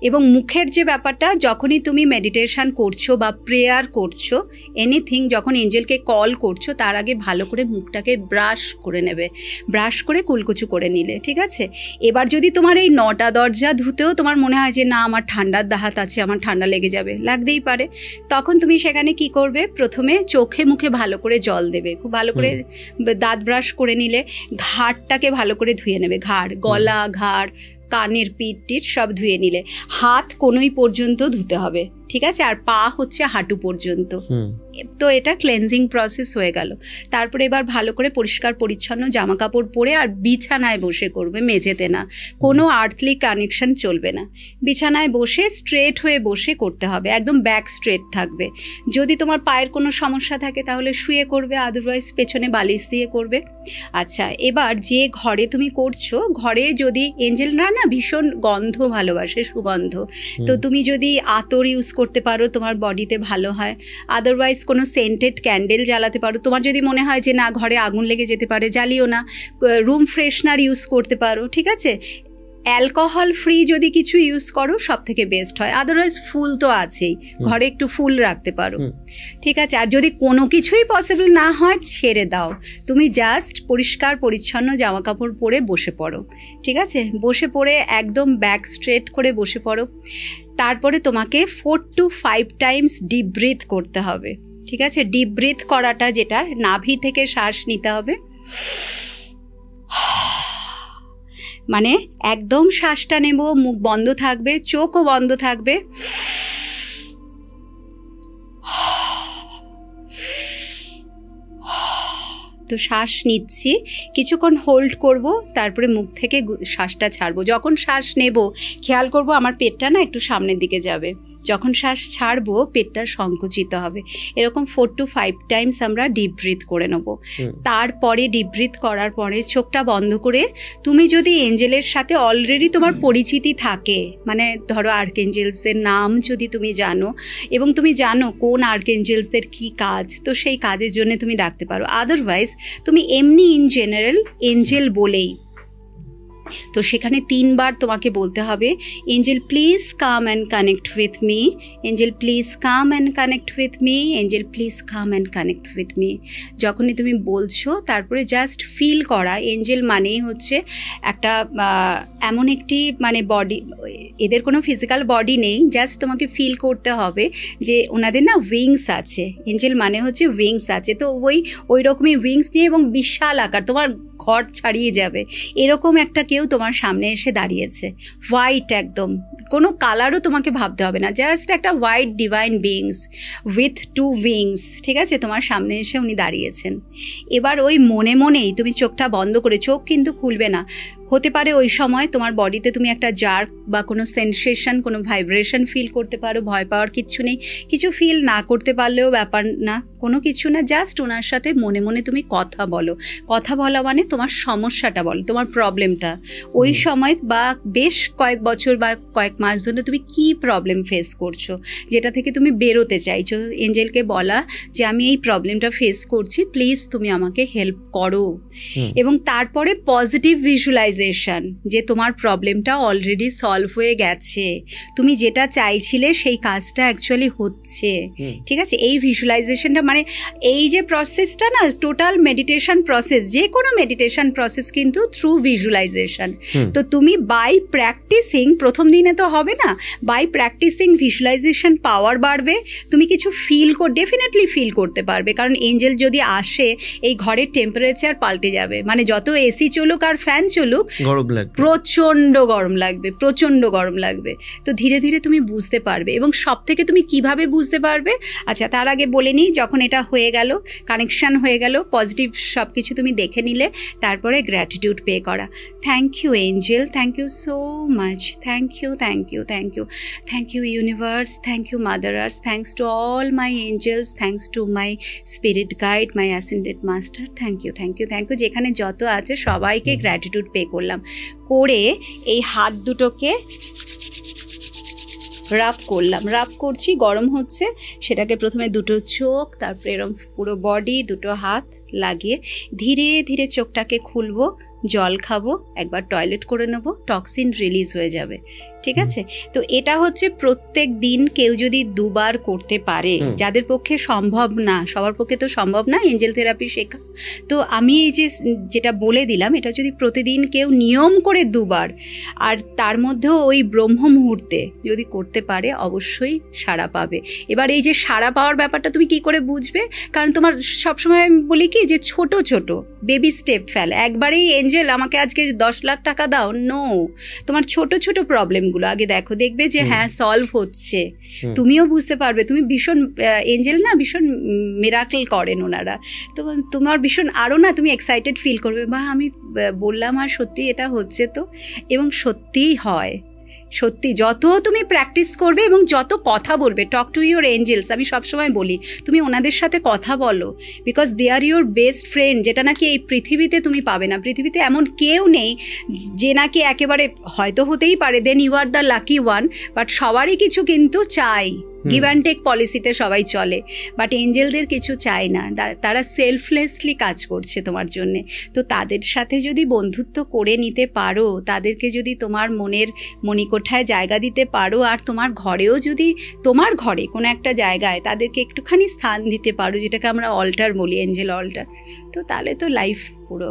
এবং মুখের যে ব্যাপারটা, যখনই তুমি মেডিটেশন করছো বা প্রেয়ার করছো, এনিথিং, যখন এঞ্জেলকে কল করছো তার আগে ভালো করে মুখটাকে ব্রাশ করে নেবে, ব্রাশ করে কুলকুচু করে নিলে, ঠিক আছে। এবার যদি তোমার এই 9টা দরজা ধুতেও তোমার মনে হয় যে না আমার ঠান্ডার দাহাত আছে, আমার ঠান্ডা লেগে যাবে, লাগতেই পারে, তখন তুমি সেখানে কি করবে, প্রথমে চোখে মুখে ভালো করে জল দেবে, খুব ভালো করে দাঁত ব্রাশ করে নিলে ঘাড়টাকে ভালো করে ধুয়ে নেবে, ঘাড়, গলা, ঘাড়, কানের পিঠ টিট সব ধুয়ে নিলে, হাত কোনোই পর্যন্ত ধুতে হবে, ঠিক আছে, আর পা হচ্ছে হাঁটু পর্যন্ত। তো এটা ক্লেনজিং প্রসেস হয়ে গেল। তারপরে এবার ভালো করে পরিষ্কার পরিচ্ছন্ন জামা কাপড় পরে আর বিছানায় বসে করবে, মেঝেতে না, কোনো আর্থলি কানেকশন চলবে না, বিছানায় বসে স্ট্রেট হয়ে বসে করতে হবে, একদম ব্যাক স্ট্রেট থাকবে। যদি তোমার পায়ের কোনো সমস্যা থাকে তাহলে শুয়ে করবে, আদারওয়াইজ পেছনে বালিশ দিয়ে করবে। আচ্ছা, এবার যে ঘরে তুমি করছো, ঘরে যদি এঞ্জেলরা না ভীষণ গন্ধ ভালোবাসে, সুগন্ধ, তো তুমি যদি আতর ইউজ করতে পারো তোমার বডিতে ভালো হয়, আদারওয়াইজ কোনো সেন্টেড ক্যান্ডেল জ্বালাতে পারো। তোমার যদি মনে হয় যে না ঘরে আগুন লেগে যেতে পারে, জ্বালিও না, রুম ফ্রেশনার ইউজ করতে পারো, ঠিক আছে। অ্যালকোহল ফ্রি যদি কিছু ইউজ করো সব থেকে বেস্ট হয়, আদারওয়াইজ ফুল তো আছেই, ঘরে একটু ফুল রাখতে পারো, ঠিক আছে। আর যদি কোনো কিছুই পসিবল না হয় ছেড়ে দাও, তুমি জাস্ট পরিষ্কার পরিচ্ছন্ন জামা কাপড় পরে বসে পড়ো, ঠিক আছে, বসে পড়ে একদম ব্যাক স্ট্রেট করে বসে পড়ো। তারপরে তোমাকে 4 to 5 টাইমস ডিপ ব্রিথ করতে হবে, ঠিক আছে। ডিপ ব্রিথ করাটা যেটা, নাভি থেকে শ্বাস নিতে হবে, মানে একদম শ্বাসটা নেব, মুখ বন্ধ থাকবে, চোখও বন্ধ থাকবে, তো শ্বাস নিচ্ছি, কিছুক্ষণ হোল্ড করব, তারপরে মুখ থেকে শ্বাসটা ছাড়বো। যখন শ্বাস নেব খেয়াল করব আমার পেটটা না একটু সামনের দিকে যাবে, যখন শ্বাস ছাড়বো পেটটা সংকুচিত হবে। এরকম 4 to 5 টাইমস আমরা ডিপ ব্রিথ করে নেব। তারপরে ডিপ ব্রিথ করার পরে চোখটা বন্ধ করে, তুমি যদি এঞ্জেলের সাথে অলরেডি তোমার পরিচিতি থাকে, মানে ধরো আর্কএঞ্জেলসদের নাম যদি তুমি জানো এবং তুমি জানো কোন আর্কএঞ্জেলসদের কী কাজ, তো সেই কাজের জন্য তুমি ডাকতে পারো। আদারওয়াইজ তুমি এমনি ইন জেনারেল এঞ্জেল বলেই, তো সেখানে 3 বার তোমাকে বলতে হবে, angel please come and connect with me, angel please come and connect with me, angel please come and connect with me. যখনই তুমি বলছো তারপরে জাস্ট ফিল করা, এঞ্জেল মানেই হচ্ছে একটা এমন একটি মানে বডি, এদের কোনো ফিজিক্যাল বডি নেই, জাস্ট তোমাকে ফিল করতে হবে যে ওনাদের না উইংস আছে, এঞ্জেল মানে হচ্ছে উইংস আছে, তো ওই রকমই উইংস নিয়ে এবং বিশাল আকার, তোমার ঘর ছাড়িয়ে যাবে এরকম একটা কেউ তোমার সামনে এসে দাঁড়িয়েছে, হোয়াইট একদম, কোনো কালারও তোমাকে ভাবতে হবে না, জাস্ট একটা white divine beings with 2 wings, ঠিক আছে, তোমার সামনে এসে উনি দাঁড়িয়েছেন। এবার ওই মনে মনেই তুমি চোখটা বন্ধ করে, চোখ কিন্তু খুলবে না, হতে পারে ওই সময় তোমার বডিতে তুমি একটা জার্ক বা কোনো সেন্সেশন, কোনো ভাইব্রেশন ফিল করতে পারো, ভয় পাওয়ার কিচ্ছু নেই, কিছু ফিল না করতে পারলেও ব্যাপার না, কোনো কিছু না, জাস্ট ওনার সাথে মনে মনে তুমি কথা বলো। কথা বলা মানে তোমার সমস্যাটা বলো, তোমার প্রবলেমটা, ওই সময় বা বেশ কয়েক বছর বা কয়েক মাস ধরে তুমি কি প্রবলেম ফেস করছো, যেটা থেকে তুমি বেরোতে চাইছো, এঞ্জেলকে বলা যে আমি এই প্রবলেমটা ফেস করছি, প্লিজ তুমি আমাকে হেল্প করো। এবং তারপরে পজিটিভ ভিজুয়ালাইজেশন, যে তোমার প্রবলেমটা অলরেডি সলভ হয়ে গেছে, তুমি যেটা চাইছিলে সেই কাজটা অ্যাকচুয়ালি হচ্ছে, ঠিক আছে। এই ভিজুয়ালাইজেশনটা মানে এই যে প্রসেসটা না, টোটাল মেডিটেশন প্রসেস, যে কোনো মেডিটেশন প্রসেস কিন্তু থ্রু ভিজুয়ালাইজেশন। তো তুমি বাই প্র্যাকটিসিং, প্রথম দিনে তো হবে না, বাই প্র্যাকটিসিং ভিজুয়ালাইজেশন পাওয়ার বাড়বে, তুমি কিছু ডেফিনেটলি ফিল করতে পারবে, কারণ এঞ্জেল যদি আসে এই ঘরের টেম্পারেচার পাল্টে যাবে, মানে যত এসি চলুক আর ফ্যান চলুক প্রচণ্ড গরম লাগবে, প্রচণ্ড গরম লাগবে। তো ধীরে ধীরে তুমি বুঝতে পারবে, এবং সব থেকে তুমি কিভাবে বুঝতে পারবে, আচ্ছা তার আগে বলে নিই, যখন এটা হয়ে গেল, কানেকশান হয়ে গেল, পজিটিভ সব কিছু তুমি দেখে নিলে, তারপরে গ্র্যাটিটিউড পে করা। Thank you angel, thank you so much, thank you, thank you, thank you, thank you universe, thank you mother earth, thanks to all my angels, thanks to my spirit guide, my ascended master, thank you, thank you, thank you. যেখানে যত আছে সবাইকে gratitude pay করলাম, করে এই হাত দুটোকে রাব করলাম, রাব করছি, গরম হচ্ছে, সেটাকে প্রথমে দুটো চোখ, তারপরে এরকম পুরো বডি, দুটো হাত লাগিয়ে ধীরে ধীরে চোখটাকে খুলবো, জল খাবো, একবার টয়লেট করে নেবো, টক্সিন রিলিজ হয়ে যাবে। ঠিক আছে? তো এটা হচ্ছে প্রত্যেক দিন কেউ যদি দুবার করতে পারে, যাদের পক্ষে সম্ভব না, সবার পক্ষে তো সম্ভব না এঞ্জেল থেরাপি শেখা, তো আমি এই যেটা বলে দিলাম, এটা যদি প্রতিদিন কেউ নিয়ম করে দুবার, আর তার মধ্যেও ওই ব্রহ্ম মুহূর্তে যদি করতে পারে, অবশ্যই সাড়া পাবে। এবার এই যে সাড়া পাওয়ার ব্যাপারটা তুমি কি করে বুঝবে? কারণ তোমার সবসময় আমি বলি কি যে ছোট ছোট বেবি স্টেপ ফেল, একবারেই এঞ্জেল আমাকে আজকে 10 লাখ টাকা দাও, নো, তোমার ছোট ছোট প্রবলেমগুলো আগে দেখো, দেখবে যে হ্যাঁ সলভ হচ্ছে, তুমিও বুঝতে পারবে। তুমি ভীষণ এঞ্জেল না, ভীষণ মিরাকল করেন ওনারা, তো তোমার ভীষণ আরও না তুমি এক্সাইটেড ফিল করবে, বা আমি বললাম আর সত্যি এটা হচ্ছে তো, এবং সত্যিই হয়। সত্যি যত তুমি প্র্যাকটিস করবে এবং যত কথা বলবে, টক টু ইউর এঞ্জেলস, আমি সবসময় বলি তুমি ওনাদের সাথে কথা বলো, because they are your best friend, যেটা নাকি এই পৃথিবীতে তুমি পাবে না। পৃথিবীতে এমন কেউ নেই যে নাকি একেবারে, হয়তো হতেই পারে, then you are the lucky one, but সবারই কিছু কিন্তু চাই, গিভ অ্যান্ড টেক পলিসিতে সবাই চলে, বাট এঞ্জেলদের কিছু চায় না, তারা সেলফলেসলি কাজ করছে তোমার জন্যে। তো তাদের সাথে যদি বন্ধুত্ব করে নিতে পারো, তাদেরকে যদি তোমার মনের মণিকোঠায় জায়গা দিতে পারো, আর তোমার ঘরেও যদি, তোমার ঘরে কোনো একটা জায়গায় তাদেরকে একটুখানি স্থান দিতে পারো, যেটাকে আমরা অল্টার বলি, এঞ্জেল অল্টার, তো তাহলে তো লাইফ পুরো।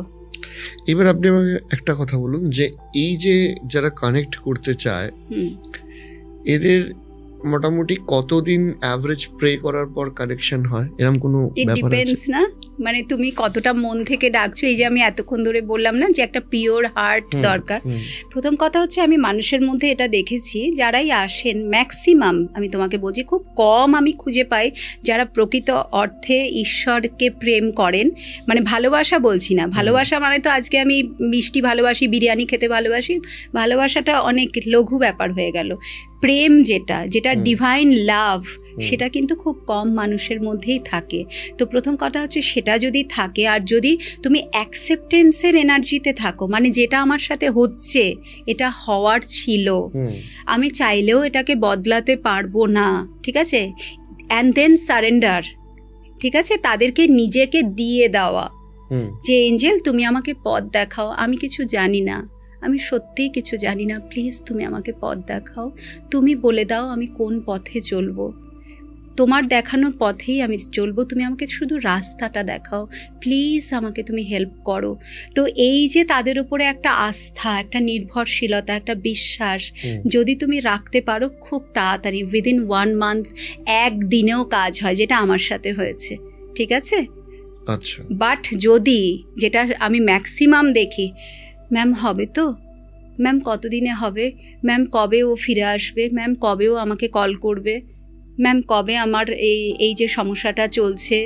এবার আপনি আমাকে একটা কথা বলুন, যে এই যে যারা কানেক্ট করতে চায়, এদের মোটামুটি কতদিন অ্যাভারেজ প্রে করার পর কানেকশন হয়, এরকম কোনো ব্যাপার আছে? না, মানে তুমি কতটা মন থেকে ডাকছো। এই যে আমি এতক্ষণ ধরে বললাম না যে একটা পিওর হার্ট দরকার। প্রথম কথা হচ্ছে, আমি মানুষের মধ্যে এটা দেখেছি, যারাই আসেন ম্যাক্সিমাম, আমি তোমাকে বলছি খুব কম আমি খুঁজে পাই যারা প্রকৃত অর্থে ঈশ্বরকে প্রেম করেন, মানে ভালোবাসা বলছি না, ভালোবাসা মানে তো আজকে আমি মিষ্টি ভালোবাসি, বিরিয়ানি খেতে ভালোবাসি, ভালোবাসাটা অনেক লঘু ব্যাপার হয়ে গেল। প্রেম যেটা ডিভাইন লাভ, সেটা কিন্তু খুব কম মানুষের মধ্যেই থাকে। তো প্রথম কথা হচ্ছে সেটা যদি থাকে, আর যদি তুমি অ্যাকসেপ্টেন্সের এনার্জিতে থাকো, মানে যেটা আমার সাথে হচ্ছে এটা হওয়ার ছিল, আমি চাইলেও এটাকে বদলাতে পারবো না, ঠিক আছে, অ্যান্ড দেন সারেন্ডার, ঠিক আছে, তাদেরকে নিজেকে দিয়ে দেওয়া, যে এঞ্জেল তুমি আমাকে পথ দেখাও, আমি কিছু জানি না, আমি সত্যিই কিছু জানি না, প্লিজ তুমি আমাকে পথ দেখাও, তুমি বলে দাও আমি কোন পথে চলবো, তোমার দেখানোর পথেই আমি চলবো, তুমি আমাকে শুধু রাস্তাটা দেখাও, প্লিজ আমাকে তুমি হেল্প করো। তো এই যে তাদের উপরে একটা আস্থা, একটা নির্ভরশীলতা, একটা বিশ্বাস যদি তুমি রাখতে পারো, খুব তাড়াতাড়ি উইদিন 1 মান্থ, একদিনেও কাজ হয়, যেটা আমার সাথে হয়েছে, ঠিক আছে। আচ্ছা, বাট যদি, যেটা আমি ম্যাক্সিমাম দেখি, ম্যাম হবে তো, ম্যাম কতদিনে হবে, ম্যাম কবে ও ফিরে আসবে, ম্যাম কবে ও আমাকে কল করবে, ম্যাম কবে আমার এই যে সমস্যাটা চলছে,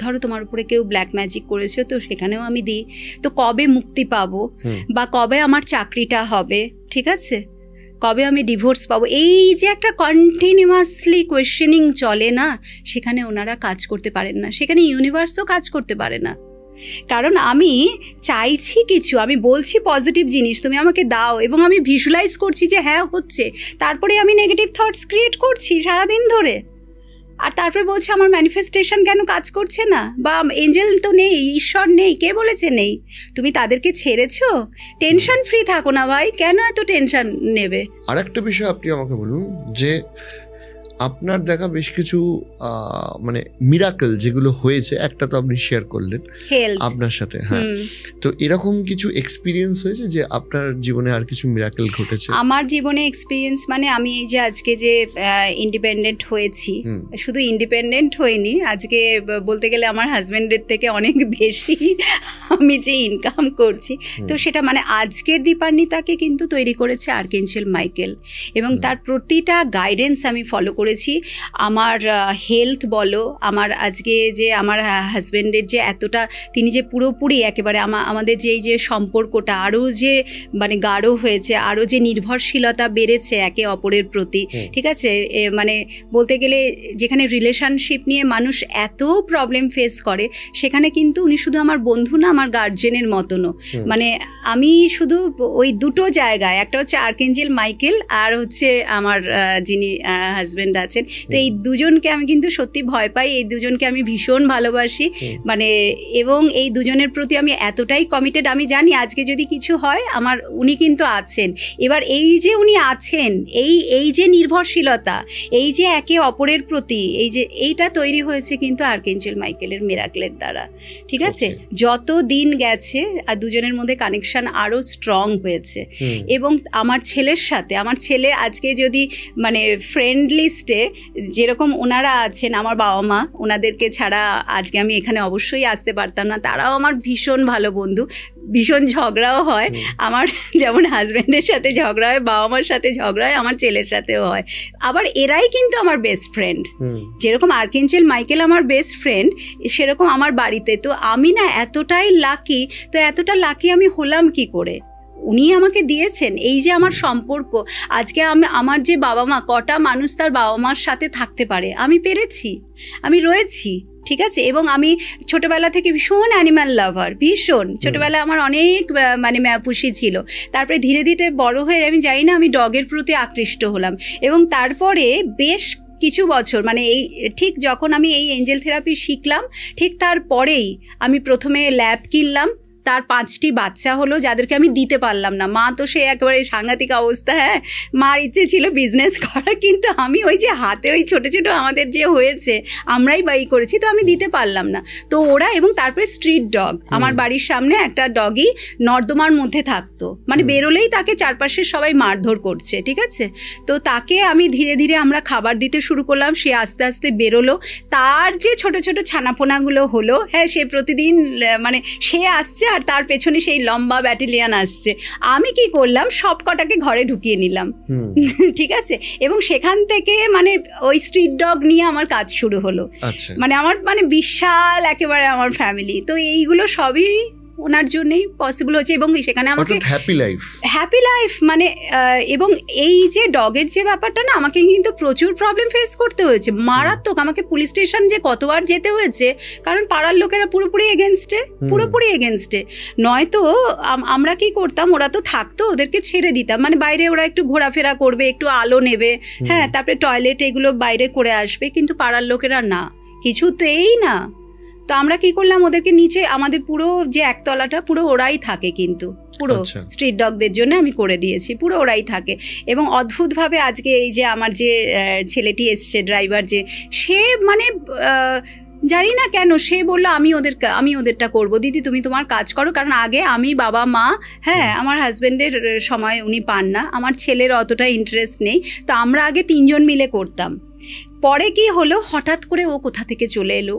ধরো তোমার উপরে কেউ ব্ল্যাক ম্যাজিক করেছে, তো সেখানেও আমি দিই, তো কবে মুক্তি পাবো, বা কবে আমার চাকরিটা হবে, ঠিক আছে, কবে আমি ডিভোর্স পাবো, এই যে একটা কন্টিনিউয়াসলি কোয়েশ্চেনিং চলে না, সেখানে ওনারা কাজ করতে পারেন না, সেখানে ইউনিভার্সও কাজ করতে পারে না। কারণ আমি চাইছি কিছু, আমি বলছি পজিটিভ জিনিস তুমি আমাকে দাও, এবং আমি ভিজুয়ালাইজ করছি যে হ্যাঁ হচ্ছে, তারপরে আমি নেগেটিভ থটস ক্রিয়েট করছি সারাদিন ধরে, আর তারপরে বলছি আমার ম্যানিফেস্টেশন কেন কাজ করছে না, বা এঞ্জেল তো নেই, ঈশ্বর নেই, কে বলেছে নেই, তুমি তাদেরকে ছেড়েছো, টেনশন ফ্রি থাকো না ভাই, কেন এত টেনশন নেবে। আর একটা বিষয় আপনি আমাকে বলুন, যে আপনার দেখা বেশ কিছু মানে মিরাকেল যেগুলো হয়েছে, একটা তো আপনি শেয়ার করলেন আপনার সাথে, হ্যাঁ, তো এরকম কিছু এক্সপিরিয়েন্স হয়েছে যে আপনার জীবনে আর কিছু মিরাকেল ঘটেছে? আমার জীবনে এক্সপিরিয়েন্স মানে আমি এই যে আজকে যে ইন্ডিপেন্ডেন্ট হয়েছি, শুধু ইন্ডিপেন্ডেন্ট হইনি, আজকে বলতে গেলে আমার হাজবেন্ডের থেকে অনেক বেশি আমি যে ইনকাম করছি, তো সেটা মানে আজকের দীপান্বিতাকে কিন্তু তৈরি করেছে আর্কএঞ্জেল মাইকেল, এবং তার প্রতিটা গাইডেন্স আমি ফলো করে করেছি, আমার হেলথ বলো, আমার আজকে যে আমার হাজব্যান্ডের যে এতটা, তিনি যে পুরোপুরি একেবারে আমাদের যে এই যে সম্পর্কটা আরও যে মানে গাঢ় হয়েছে, আরও যে নির্ভরশীলতা বেড়েছে একে অপরের প্রতি, ঠিক আছে, মানে বলতে গেলে যেখানে রিলেশনশিপ নিয়ে মানুষ এত প্রবলেম ফেস করে, সেখানে কিন্তু উনি শুধু আমার বন্ধু না, আমার গার্জেনের মতনও। মানে আমি শুধু ওই দুটো জায়গায়, একটা হচ্ছে আর্কেঞ্জেল মাইকেল আর হচ্ছে আমার যিনি হাজব্যান্ড আছেন, তো এই দুজনকে আমি কিন্তু সত্যি ভয় পাই, এই দুজনকে আমি ভীষণ ভালোবাসি, মানে এবং এই দুজনের প্রতি আমি এতটাই কমিটেড। আমি জানি আজকে যদি কিছু হয় আমার উনি কিন্তু আছেন। এবার এই যে উনি আছেন, এই যে নির্ভরশীলতা, এই যে একে অপরের প্রতি এই যে এইটা তৈরি হয়েছে কিন্তু আর্কেঞ্জেল মাইকেলের মিরাকলের দ্বারা, ঠিক আছে। যত দিন গেছে আর দুজনের মধ্যে কানেকশন আরো স্ট্রং হয়েছে। এবং আমার ছেলের সাথে, আমার ছেলে আজকে যদি মানে ফ্রেন্ড লিস্টে যেরকম ওনারা আছেন, আমার বাবা মা, ওনাদেরকে ছাড়া আজকে আমি এখানে অবশ্যই আসতে পারতাম না। তারাও আমার ভীষণ ভালো বন্ধু, ভীষণ ঝগড়াও হয়। আমার যেমন হাজব্যান্ডের সাথে ঝগড়া হয়, বাবা মার সাথে ঝগড়া হয়, আমার ছেলের সাথেও হয়। আবার এরাই কিন্তু আমার বেস্ট ফ্রেন্ড। যেরকম আর্কেঞ্জেল মাইকেল আমার বেস্ট ফ্রেন্ড, সেরকম আমার বাড়িতে। তো আমি না এতটাই লাকি, তো এতটা লাকি আমি হলাম কি করে? উনি আমাকে দিয়েছেন এই যে আমার সম্পর্ক। আজকে আমার যে বাবা মা, কটা মানুষ তার বাবা মার সাথে থাকতে পারে, আমি পেরেছি, আমি রয়েছি, ঠিক আছে। এবং আমি ছোটবেলা থেকে ভীষণ অ্যানিম্যাল লাভার, ভীষণ ছোটবেলায় আমার অনেক মানে পুষি ছিল। তারপরে ধীরে ধীরে বড় হয়ে আমি জানি না আমি ডগের প্রতি আকৃষ্ট হলাম। এবং তারপরে বেশ কিছু বছর মানে এই ঠিক যখন আমি এই এঞ্জেল থেরাপি শিখলাম, ঠিক তারপরেই আমি প্রথমে ল্যাব কিনলাম। তার 5টি বাচ্চা হলো, যাদেরকে আমি দিতে পারলাম না। মা তো সে একেবারে সাংঘাতিক অবস্থা, হ্যাঁ, মার ইচ্ছে ছিল বিজনেস করা, কিন্তু আমি ওই যে হাতে ওই ছোটো ছোটো আমাদের যে হয়েছে আমরাই বাই করেছি, তো আমি দিতে পারলাম না। তো ওরা, এবং তারপরে স্ট্রিট ডগ, আমার বাড়ির সামনে একটা ডগই নর্দমার মধ্যে থাকতো, মানে বেরোলেই তাকে চারপাশে সবাই মারধর করছে, ঠিক আছে। তো তাকে আমি ধীরে ধীরে আমরা খাবার দিতে শুরু করলাম, সে আস্তে আস্তে বেরোলো। তার যে ছোট ছোট ছানাপোনাগুলো হলো, হ্যাঁ, সে প্রতিদিন মানে সে আসছে আর তার পেছনে সেই লম্বা ব্যাটালিয়ান আসছে। আমি কি করলাম, সব কটাকে ঘরে ঢুকিয়ে নিলাম, ঠিক আছে। এবং সেখান থেকে মানে ওই স্ট্রিট ডগ নিয়ে আমার কাজ শুরু হলো। মানে আমার মানে বিশাল একেবারে আমার ফ্যামিলি। তো এইগুলো সবই ওনার জন্যই পসিবল হচ্ছে। এবং সেখানে আমাকে হ্যাপি লাইফ মানে এবং এই যে ডগের যে ব্যাপারটা না, আমাকে কিন্তু প্রচুর প্রবলেম ফেস করতে হয়েছে, মারাত্মক। আমাকে পুলিশ স্টেশন যে কতবার যেতে হয়েছে, কারণ পাড়ার লোকেরা পুরোপুরি এগেনস্টে। নয়তো আমরা কি করতাম, ওরা তো থাকতো, ওদেরকে ছেড়ে দিতাম, মানে বাইরে ওরা একটু ঘোরাফেরা করবে, একটু আলো নেবে, হ্যাঁ, তারপরে টয়লেট এগুলো বাইরে করে আসবে, কিন্তু পাড়ার লোকেরা না, কিছুতেই না। তো আমরা কি করলাম, ওদেরকে নিচে, আমাদের পুরো যে একতলাটা পুরো ওরাই থাকে, কিন্তু পুরো স্ট্রিট ডগদের জন্য আমি করে দিয়েছি, পুরো ওরাই থাকে। এবং অদ্ভুতভাবে আজকে এই যে আমার যে ছেলেটি এসছে ড্রাইভার, যে সে মানে জানি না কেন সে বললো আমি ওদেরটা করবো। দিদি তুমি তোমার কাজ করো, কারণ আগে আমি, বাবা মা, হ্যাঁ, আমার হাজব্যান্ডের সময় উনি পান না, আমার ছেলের অতটা ইন্টারেস্ট নেই, তো আমরা আগে 3 জন মিলে করতাম। পরে কি হলো, হঠাৎ করে ও কোথা থেকে চলে এলো,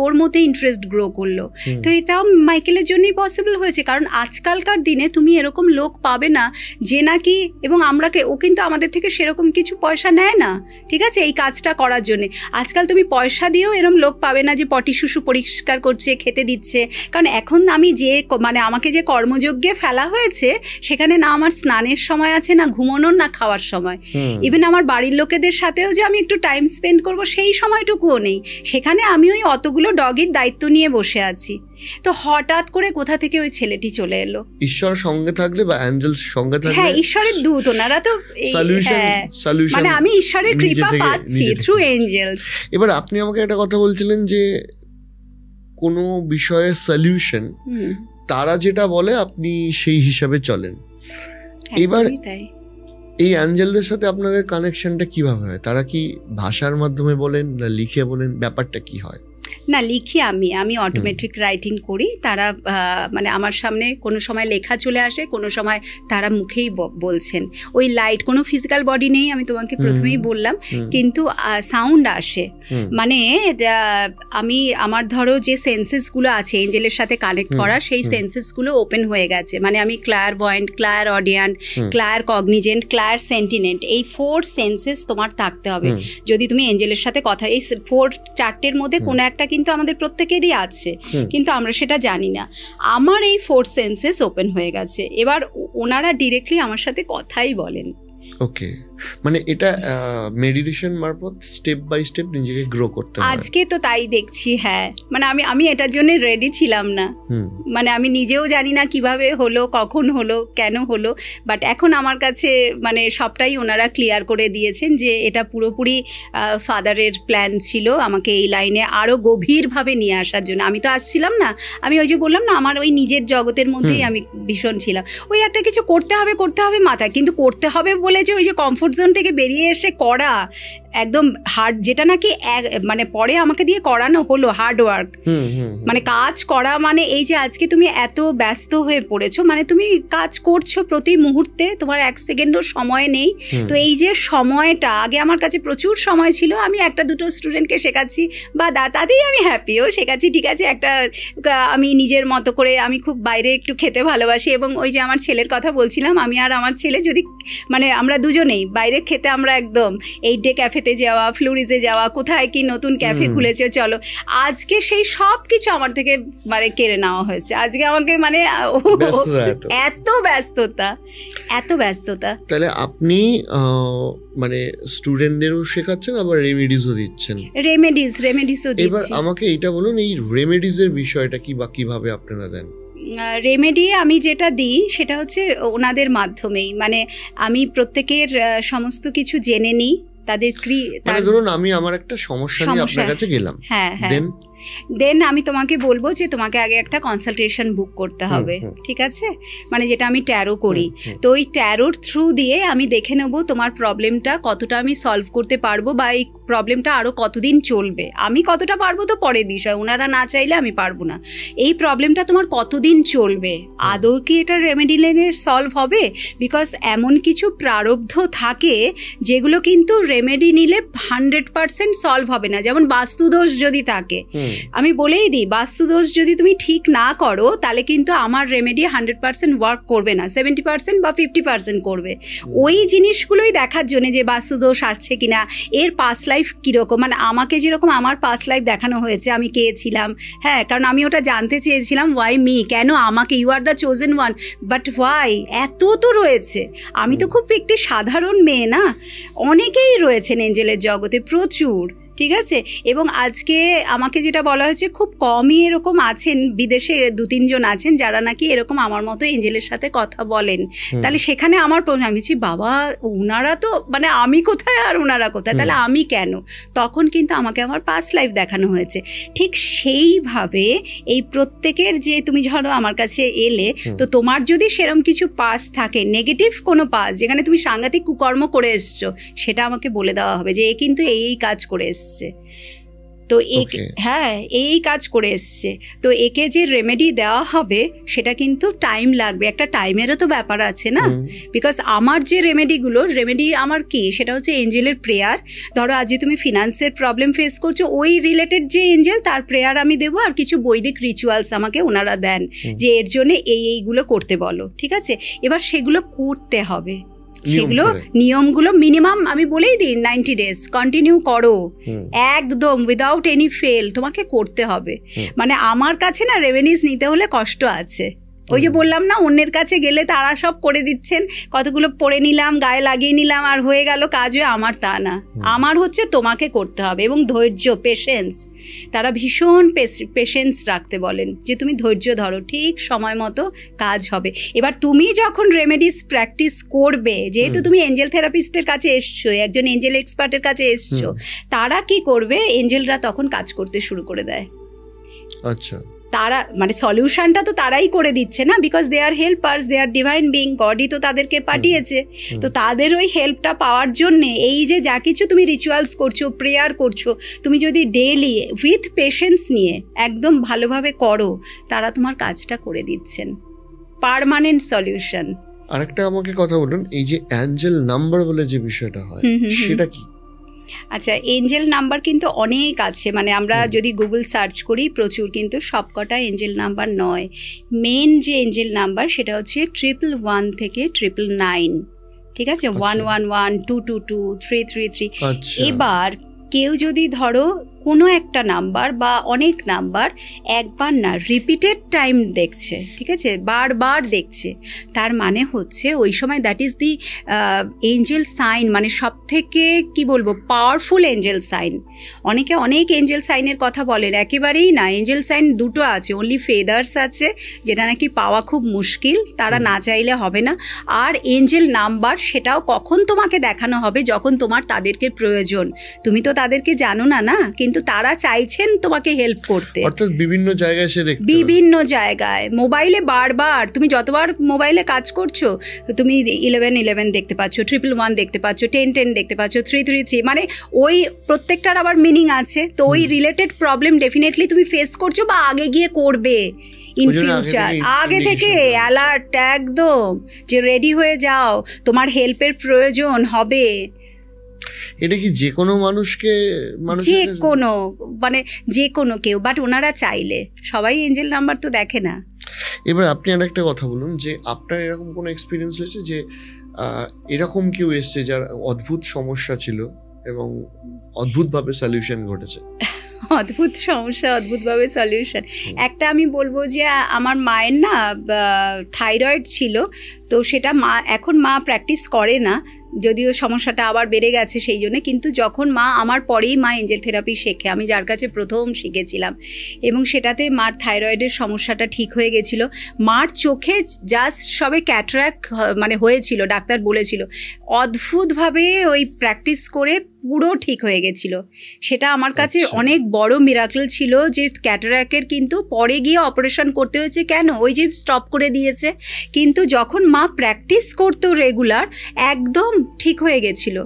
ওর মধ্যে ইন্টারেস্ট গ্রো করলো। তো এটাও মাইকেলের জন্যই পসিবল হয়েছে, কারণ আজকালকার দিনে তুমি এরকম লোক পাবে না যে নাকি, এবং ও কিন্তু আমাদের থেকে সেরকম কিছু পয়সা নেয় না, ঠিক আছে, এই কাজটা করার জন্যে। আজকাল তুমি পয়সা দিয়েও এরকম লোক পাবে না যে পটি শুশু পরিষ্কার করছে, খেতে দিচ্ছে। কারণ এখন আমি যে মানে আমাকে যে কর্মযজ্ঞে ফেলা হয়েছে, সেখানে না আমার স্নানের সময় আছে, না ঘুমানোর, না খাওয়ার সময়। ইভেন আমার বাড়ির লোকেদের সাথেও যে আমি একটু টাইম স্পেন্ড করব, সেই সময়টুকুও নেই। সেখানে আমি ওই অতগুলো ডগের দায়িত্ব নিয়ে বসে আছি। তো হঠাৎ করে কোথা থেকে ওই ছেলেটি চলে এলো। ঈশ্বর সঙ্গে থাকলে বা অ্যাঞ্জেলস সঙ্গে থাকলে, হ্যাঁ, ঈশ্বরের দূত, ওনারা তো মানে আমি ঈশ্বরের কৃপা পাচ্ছি থ্রু এঞ্জেলস। এবার আপনি আমাকে একটা কথা বলছিলেন যে কোনো বিষয়ের সলিউশন তারা যেটা বলে আপনি সেই হিসাবে চলেন। এবার এই অ্যাঞ্জেলদের সাথে আপনাদের কানেকশনটা কিভাবে হয়? তারা কি ভাষার মাধ্যমে বলেন না লিখে বলেন? ব্যাপারটা কি হয়? না, লিখি আমি অটোমেটিক রাইটিং করি। তারা মানে আমার সামনে কোনো সময় লেখা চলে আসে, কোনো সময় তারা মুখেই বলছেন। ওই লাইট, কোনো ফিজিক্যাল বডি নেই, আমি তোমাকে প্রথমেই বললাম, কিন্তু সাউন্ড আসে। মানে আমি আমার ধরো যে সেন্সেসগুলো আছে এঞ্জেলের সাথে কানেক্ট করা, সেই সেন্সেসগুলো ওপেন হয়ে গেছে। মানে আমি ক্লায়ার ভয়েন্ট, ক্লায়ার অডিয়েন্ট, ক্লায়ার কগনিজেন্ট, ক্লায়ার সেন্টিনেন্ট, এই 4 সেন্সেস তোমার থাকতে হবে যদি তুমি এঞ্জেলের সাথে কথা। এই 4-4টের মধ্যে কোনো একটা কিন্তু আমাদের প্রত্যেকেরই আছে, কিন্তু আমরা সেটা জানি না। আমার এই 4 সেন্সেস ওপেন হয়ে গেছে। এবার ওনারা ডিরেক্টলি আমার সাথে কথাই বলেন। ওকে, মানে এটা মেডিটেশন মারফত স্টেপ বাই স্টেপ নিজেকে গ্রো করতে হয়। আজকে তো তাই দেখছি। হ্যাঁ, মানে আমি এটার জন্য রেডি ছিলাম না। মানে আমি নিজেও জানি না কিভাবে হলো, কখন হলো, কেন হলো, বাট এখন আমার কাছে মানে সবটাই ওনারা ক্লিয়ার করে দিয়েছেন যে এটা পুরোপুরি ফাদারের প্ল্যান ছিল আমাকে এই লাইনে আরো গভীরভাবে নিয়ে আসার জন্য। আমি তো আসছিলাম না, আমি ওই যে বললাম না, আমার ওই নিজের জগতের মধ্যেই আমি ভীষণ ছিলাম। ওই একটা কিছু করতে হবে মাথায়, কিন্তু করতে হবে বলে যে ওই যে কমফোর্ট জোন থেকে বেরিয়ে এসে করা একদম হার্ড, যেটা নাকি মানে পরে আমাকে দিয়ে করানো হলো হার্ড ওয়ার্ক। মানে কাজ করা মানে এই যে আজকে তুমি এত ব্যস্ত হয়ে পড়েছো, মানে তুমি কাজ করছো প্রতি মুহূর্তে, তোমার 1 সেকেন্ডও সময় নেই। তো এই যে সময়টা, আগে আমার কাছে প্রচুর সময় ছিল, আমি 1-2 স্টুডেন্টকে শেখাচ্ছি বা তাতেই আমি হ্যাপিও শেখাচ্ছি, ঠিক আছে। একটা আমি নিজের মতো করে, আমি খুব বাইরে একটু খেতে ভালোবাসি, এবং ওই যে আমার ছেলের কথা বলছিলাম, আমি আর আমার ছেলে যদি মানে আমরা দুজনেই বাইরে খেতে, আমরা একদম 8 ডে ক্যাফেতে যাওয়া, ফ্লোরিজে যাওয়া, কোথায় কি নতুন ক্যাফে খুলেছে চলো, আজকে সেই সব কিছু আমার থেকে মানে কেড়ে নেওয়া হয়েছে। আজকে আমাকে মানে এত ব্যস্ততা। তাহলে আপনি মানে স্টুডেন্টদেরও শেখাচ্ছেন, আবার রেমেডিসও দিচ্ছেন। রেমেডিসও দিচ্ছি। এবার আমাকে এটা বলুন, এই রেমেডিসের বিষয়টা কি বা কিভাবে আপনারা দেন? রেমেডি আমি যেটা দিই সেটা হচ্ছে ওনাদের মাধ্যমেই, মানে আমি প্রত্যেকের সমস্ত কিছু জেনে নিই, তাদের ধরুন আমি আমার একটা সমস্যা নিয়ে আপনার কাছে গেলাম, হ্যাঁ, দেন আমি তোমাকে বলবো যে তোমাকে আগে একটা কনসালটেশন বুক করতে হবে, ঠিক আছে। মানে যেটা আমি ট্যারো করি, তো ওই ট্যারোর থ্রু দিয়ে আমি দেখে নেবো তোমার প্রবলেমটা কতটা আমি সলভ করতে পারবো, বা এই প্রবলেমটা আরও কতদিন চলবে। আমি কতটা পারবো তো পরের বিষয়, ওনারা না চাইলে আমি পারবো না। এই প্রবলেমটা তোমার কতদিন চলবে, আদৌ কি এটা রেমেডি লেনে সলভ হবে? বিকজ এমন কিছু প্রারব্ধ থাকে যেগুলো কিন্তু রেমেডি নিলে 100% সলভ হবে না। যেমন বাস্তুদোষ যদি থাকে, আমি বলেই দিই, বাস্তুদোষ যদি তুমি ঠিক না করো তাহলে কিন্তু আমার রেমেডি 100% ওয়ার্ক করবে না, 70% বা 50% করবে। ওই জিনিসগুলোই দেখার জন্য যে বাস্তুদোষ আসছে কিনা, এর পাস্ট লাইফ কীরকম, মানে আমাকে যেরকম আমার পাস্ট লাইফ দেখানো হয়েছে, আমি কে ছিলাম, হ্যাঁ, কারণ আমি ওটা জানতে চেয়েছিলাম, ওয়াই মি, কেন আমাকে, you are the chosen one, but why, এত তো রয়েছে। আমি তো খুব একটি সাধারণ মেয়ে না, অনেকেই রয়েছেন এঞ্জেলের জগতে, প্রচুর, ঠিক আছে। এবং আজকে আমাকে যেটা বলা হয়েছে, খুব কমই এরকম আছেন, বিদেশে 2-3 জন আছেন যারা নাকি এরকম আমার মতো এঞ্জেলের সাথে কথা বলেন। তাহলে সেখানে আমার প্রশ্ন, আমি বলছি বাবা ওনারা তো, মানে আমি কোথায় আর ওনারা কোথায়, তাহলে আমি কেন? তখন কিন্তু আমাকে আমার পাস্ট লাইফ দেখানো হয়েছে। ঠিক সেইভাবে এই প্রত্যেকের, যে তুমি ধরো আমার কাছে এলে, তো তোমার যদি সেরকম কিছু পাস থাকে, নেগেটিভ কোনো পাস, যেখানে তুমি সাংঘাতিক কুকর্ম করে এসছো, সেটা আমাকে বলে দেওয়া হবে যে এ কিন্তু এই কাজ করে এসছে, তো হ্যাঁ এই কাজ করে এসছে, তো একে যে রেমেডি দেওয়া হবে সেটা কিন্তু টাইম লাগবে, একটা টাইমেরও তো ব্যাপার আছে না। বিকজ আমার যে রেমেডি আমার কি, সেটা হচ্ছে এঞ্জেলের প্রেয়ার। ধরো আজ তুমি ফিনান্সের প্রবলেম ফেস করছো, ওই রিলেটেড যে এঞ্জেল, তার প্রেয়ার আমি দেবো, আর কিছু বৈদিক রিচুয়ালস আমাকে ওনারা দেন যে এর জন্য এইগুলো করতে বলো, ঠিক আছে। এবার সেগুলো করতে হবে, সেগুলো নিয়মগুলো মিনিমাম আমি বলেই দিই 90 ডেজ কন্টিনিউ করো, একদম উইদাউট এনি ফেল তোমাকে করতে হবে। মানে আমার কাছে না রেমেডিস নিতে হলে কষ্ট আছে, ওই যে বললাম না, অন্যের কাছে গেলে তারা সব করে দিচ্ছেন, কতগুলো পড়ে নিলাম, গায়ে লাগিয়ে নিলাম, আর হয়ে গেল কাজ হয়ে। আমার তা না, আমার হচ্ছে তোমাকে করতে হবে, এবং ধৈর্য, পেশেন্স। তারা ভীষণ পেশেন্স রাখতে বলেন, যে তুমি ধৈর্য ধরো, ঠিক সময় মতো কাজ হবে। এবার তুমি যখন রেমেডিস প্র্যাকটিস করবে, যেহেতু তুমি এঞ্জেল থেরাপিস্টের কাছে এসছো, একজন এঞ্জেল এক্সপার্টের কাছে এসছো, তারা কি করবে, এঞ্জেলরা তখন কাজ করতে শুরু করে দেয়। আচ্ছা, তারা মানে সলিউশনটা তো তারাই করে দিচ্ছে না, because they are helpers, they are divine being, গডই তো তাদেরকে পাঠিয়েছে। তো তাদের ওই হেল্পটা পাওয়ার জন্যে এই যে যা কিছু তুমি রিচুয়ালস করছো, প্রেয়ার করছো, তুমি যদি ডেইলি উইথ পেশেন্স নিয়ে একদম ভালোভাবে করো, তারা তোমার কাজটা করে দিচ্ছেন, পার্মানেন্ট সলিউশন। আরেকটা আমাকে কথা বলুন, এই যে অ্যাঞ্জেল নাম্বার বলে যে বিষয়টা হয় সেটা কি? আচ্ছা, এঞ্জেল নাম্বার কিন্তু অনেক আছে, মানে আমরা যদি গুগল সার্চ করি প্রচুর, কিন্তু সবকটা এঞ্জেল নাম্বার নয়। মেন যে এঞ্জেল নাম্বার সেটা হচ্ছে 111 থেকে 999, ঠিক আছে, 111, 222, 333। এবার কেউ যদি ধরো কোনো একটা নাম্বার বা অনেক নাম্বার একবার না রিপিটেড টাইম দেখছে, ঠিক আছে, বারবার দেখছে, তার মানে হচ্ছে ওই সময় that is the angel sign, মানে সব থেকে কী বলবো পাওয়ারফুল এঞ্জেল সাইন। অনেকে অনেক এঞ্জেল সাইনের কথা বলেন, একেবারেই না। এঞ্জেল সাইন দুটো আছে, অনলি ফেদার্স আছে যেটা নাকি পাওয়া খুব মুশকিল, তারা না চাইলে হবে না। আর এঞ্জেল নাম্বার সেটাও কখন তোমাকে দেখানো হবে, যখন তোমার তাদেরকে প্রয়োজন। তুমি তো তাদেরকে জানো না, না, কিন্তু তারা চাইছেন তোমাকে হেল্প করতে। অর্থাৎ বিভিন্ন জায়গায় সে দেখতে, বিভিন্ন জায়গায় মোবাইলে বারবার, তুমি যতবার মোবাইলে কাজ করছো তুমি 1111 দেখতে পাচ্ছ, 111 দেখতে পাচ্ছ, 1010 দেখতে পাচ্ছ, 333, মানে ওই প্রত্যেকটার আবার মিনিং আছে। তো ওই রিলেটেড প্রবলেম ডেফিনেটলি তুমি ফেস করছো বা আগে গিয়ে করবে ইন ফিউচার। আগে থেকে অ্যালার্ট একদম, যে রেডি হয়ে যাও, তোমার হেল্পের প্রয়োজন হবে। এটা কি যে কোনো মানুষকে, যে কোনো, মানে যে কোনো কেউ, বাট ওনারা চাইলে, সবাই এঞ্জেল নাম্বার তো দেখে না। এবার আপনি আর একটা কথা বলুন, যে আপনার এরকম কোনো এক্সপিরিয়েন্স হয়েছে যে এরকম কেউ এসছে যার অদ্ভুত সমস্যা ছিল এবং অদ্ভুতভাবে সলিউশন ঘটেছে? অদ্ভুত সমস্যা, অদ্ভুতভাবে সলিউশন, একটা আমি বলবো যে আমার মায়ের না থাইরয়েড ছিল, তো সেটা এখন মা প্র্যাকটিস করে না, যদিও সমস্যাটা আবার বেড়ে গেছে সেই জন্য। কিন্তু যখন আমার পরেই মা এঞ্জেল থেরাপি শেখে, আমি যার কাছে প্রথম শিখেছিলাম, এবং সেটাতে মার থাইরয়েডের সমস্যাটা ঠিক হয়ে গেছিলো। মার চোখে জাস্ট সবে ক্যাটারাক্ট মানে হয়েছিল, ডাক্তার বলেছিল, অদ্ভুতভাবে ওই প্র্যাকটিস করে পুরো ঠিক হয়ে গেছিলো। সেটা আমার কাছে অনেক বড় মিরাকল ছিল, যে ক্যাটারাক্টের কিন্তু পরে গিয়ে অপারেশন করতে হয়েছে, কেন, ওই যে স্টপ করে দিয়েছে। কিন্তু যখন মা প্র্যাকটিস করতো রেগুলার, একদম ঠিক হয়ে গেছিল।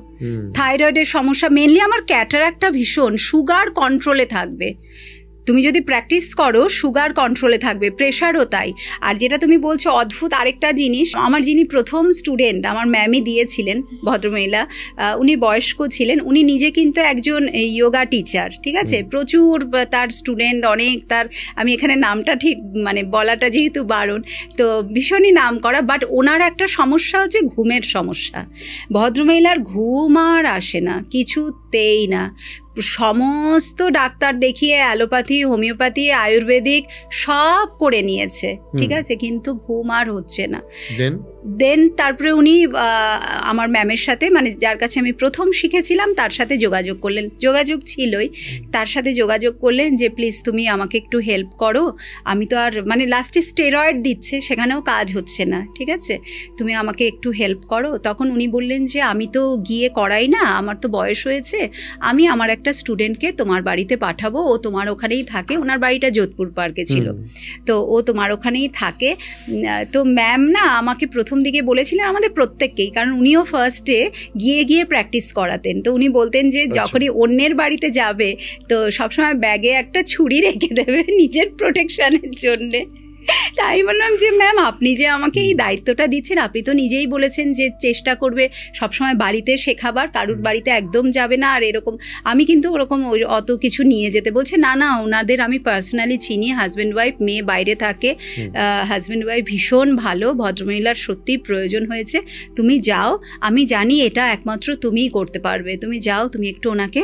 থাইরয়েডের সমস্যা মেনলি, আমার ক্যাটারাক্টটা ভীষণ, সুগার কন্ট্রোলে থাকবে। তুমি যদি প্র্যাকটিস করো সুগার কন্ট্রোলে থাকবে, প্রেশারও তাই। আর যেটা তুমি বলছো অদ্ভুত আরেকটা জিনিস, আমার যিনি প্রথম স্টুডেন্ট আমার ম্যামই দিয়েছিলেন, ভদ্রমহিলা, উনি বয়স্ক ছিলেন, উনি নিজে কিন্তু একজন যোগা টিচার, ঠিক আছে, প্রচুর তার স্টুডেন্ট অনেক, তার আমি এখানে নামটা ঠিক মানে বলাটা যেহেতু বারণ, তো ভীষণই নাম করা। বাট ওনার একটা সমস্যা হচ্ছে ঘুমের সমস্যা। ভদ্রমহিলার ঘুম আর আসে না, কিছুতেই না। সমস্ত ডাক্তার দেখিয়ে অ্যালোপ্যাথি, হোমিওপ্যাথি, আয়ুর্বেদিক সব করে নিয়েছে, ঠিক আছে, কিন্তু ঘুম আর হচ্ছে না। দেন তারপরে উনি আমার ম্যামের সাথে, মানে যার কাছে আমি প্রথম শিখেছিলাম, তার সাথে যোগাযোগ করলেন, যোগাযোগ ছিলই, তার সাথে যোগাযোগ করলেন যে প্লিজ তুমি আমাকে একটু হেল্প করো, আমি তো আর মানে লাস্টে স্টেরয়েড দিচ্ছে, সেখানেও কাজ হচ্ছে না, ঠিক আছে, তুমি আমাকে একটু হেল্প করো। তখন উনি বললেন যে আমি তো গিয়ে করাই না, আমার তো বয়স হয়েছে, আমি আমার একটা স্টুডেন্টকে তোমার বাড়িতে পাঠাবো, ও তোমার ওখানেই থাকে, ওনার বাড়িটা যোধপুর পার্কে ছিল, তো ও তোমার ওখানেই থাকে। তো ম্যাম না আমাকে প্রথম দিকে বলেছিলেন, আমাদের প্রত্যেককেই, কারণ উনিও ফার্স্টে গিয়ে গিয়ে প্র্যাকটিস করাতেন, তো উনি বলতেন যে যখনই অন্যের বাড়িতে যাবে তো সবসময় ব্যাগে একটা ছুরি রেখে দেবে নিজের প্রোটেকশনের জন্যে। তাই বললাম যে ম্যাম আপনি যে আমাকে এই দায়িত্বটা দিচ্ছেন, আপনি তো নিজেই বলেছেন যে চেষ্টা করবে সবসময় বাড়িতে শেখাবার, কারুর বাড়িতে একদম যাবে না, আর এরকম আমি কিন্তু ওরকম অত কিছু নিয়ে যেতে বলছে না, না ওনাদের আমি পার্সোনালি চিনি, হাজব্যান্ড ওয়াইফ, মেয়ে বাইরে থাকে, হাজব্যান্ড ওয়াইফ ভীষণ ভালো, ভদ্রমহিলার সত্যি প্রয়োজন হয়েছে, তুমি যাও, আমি জানি এটা একমাত্র তুমিই করতে পারবে, তুমি যাও, তুমি একটু ওনাকে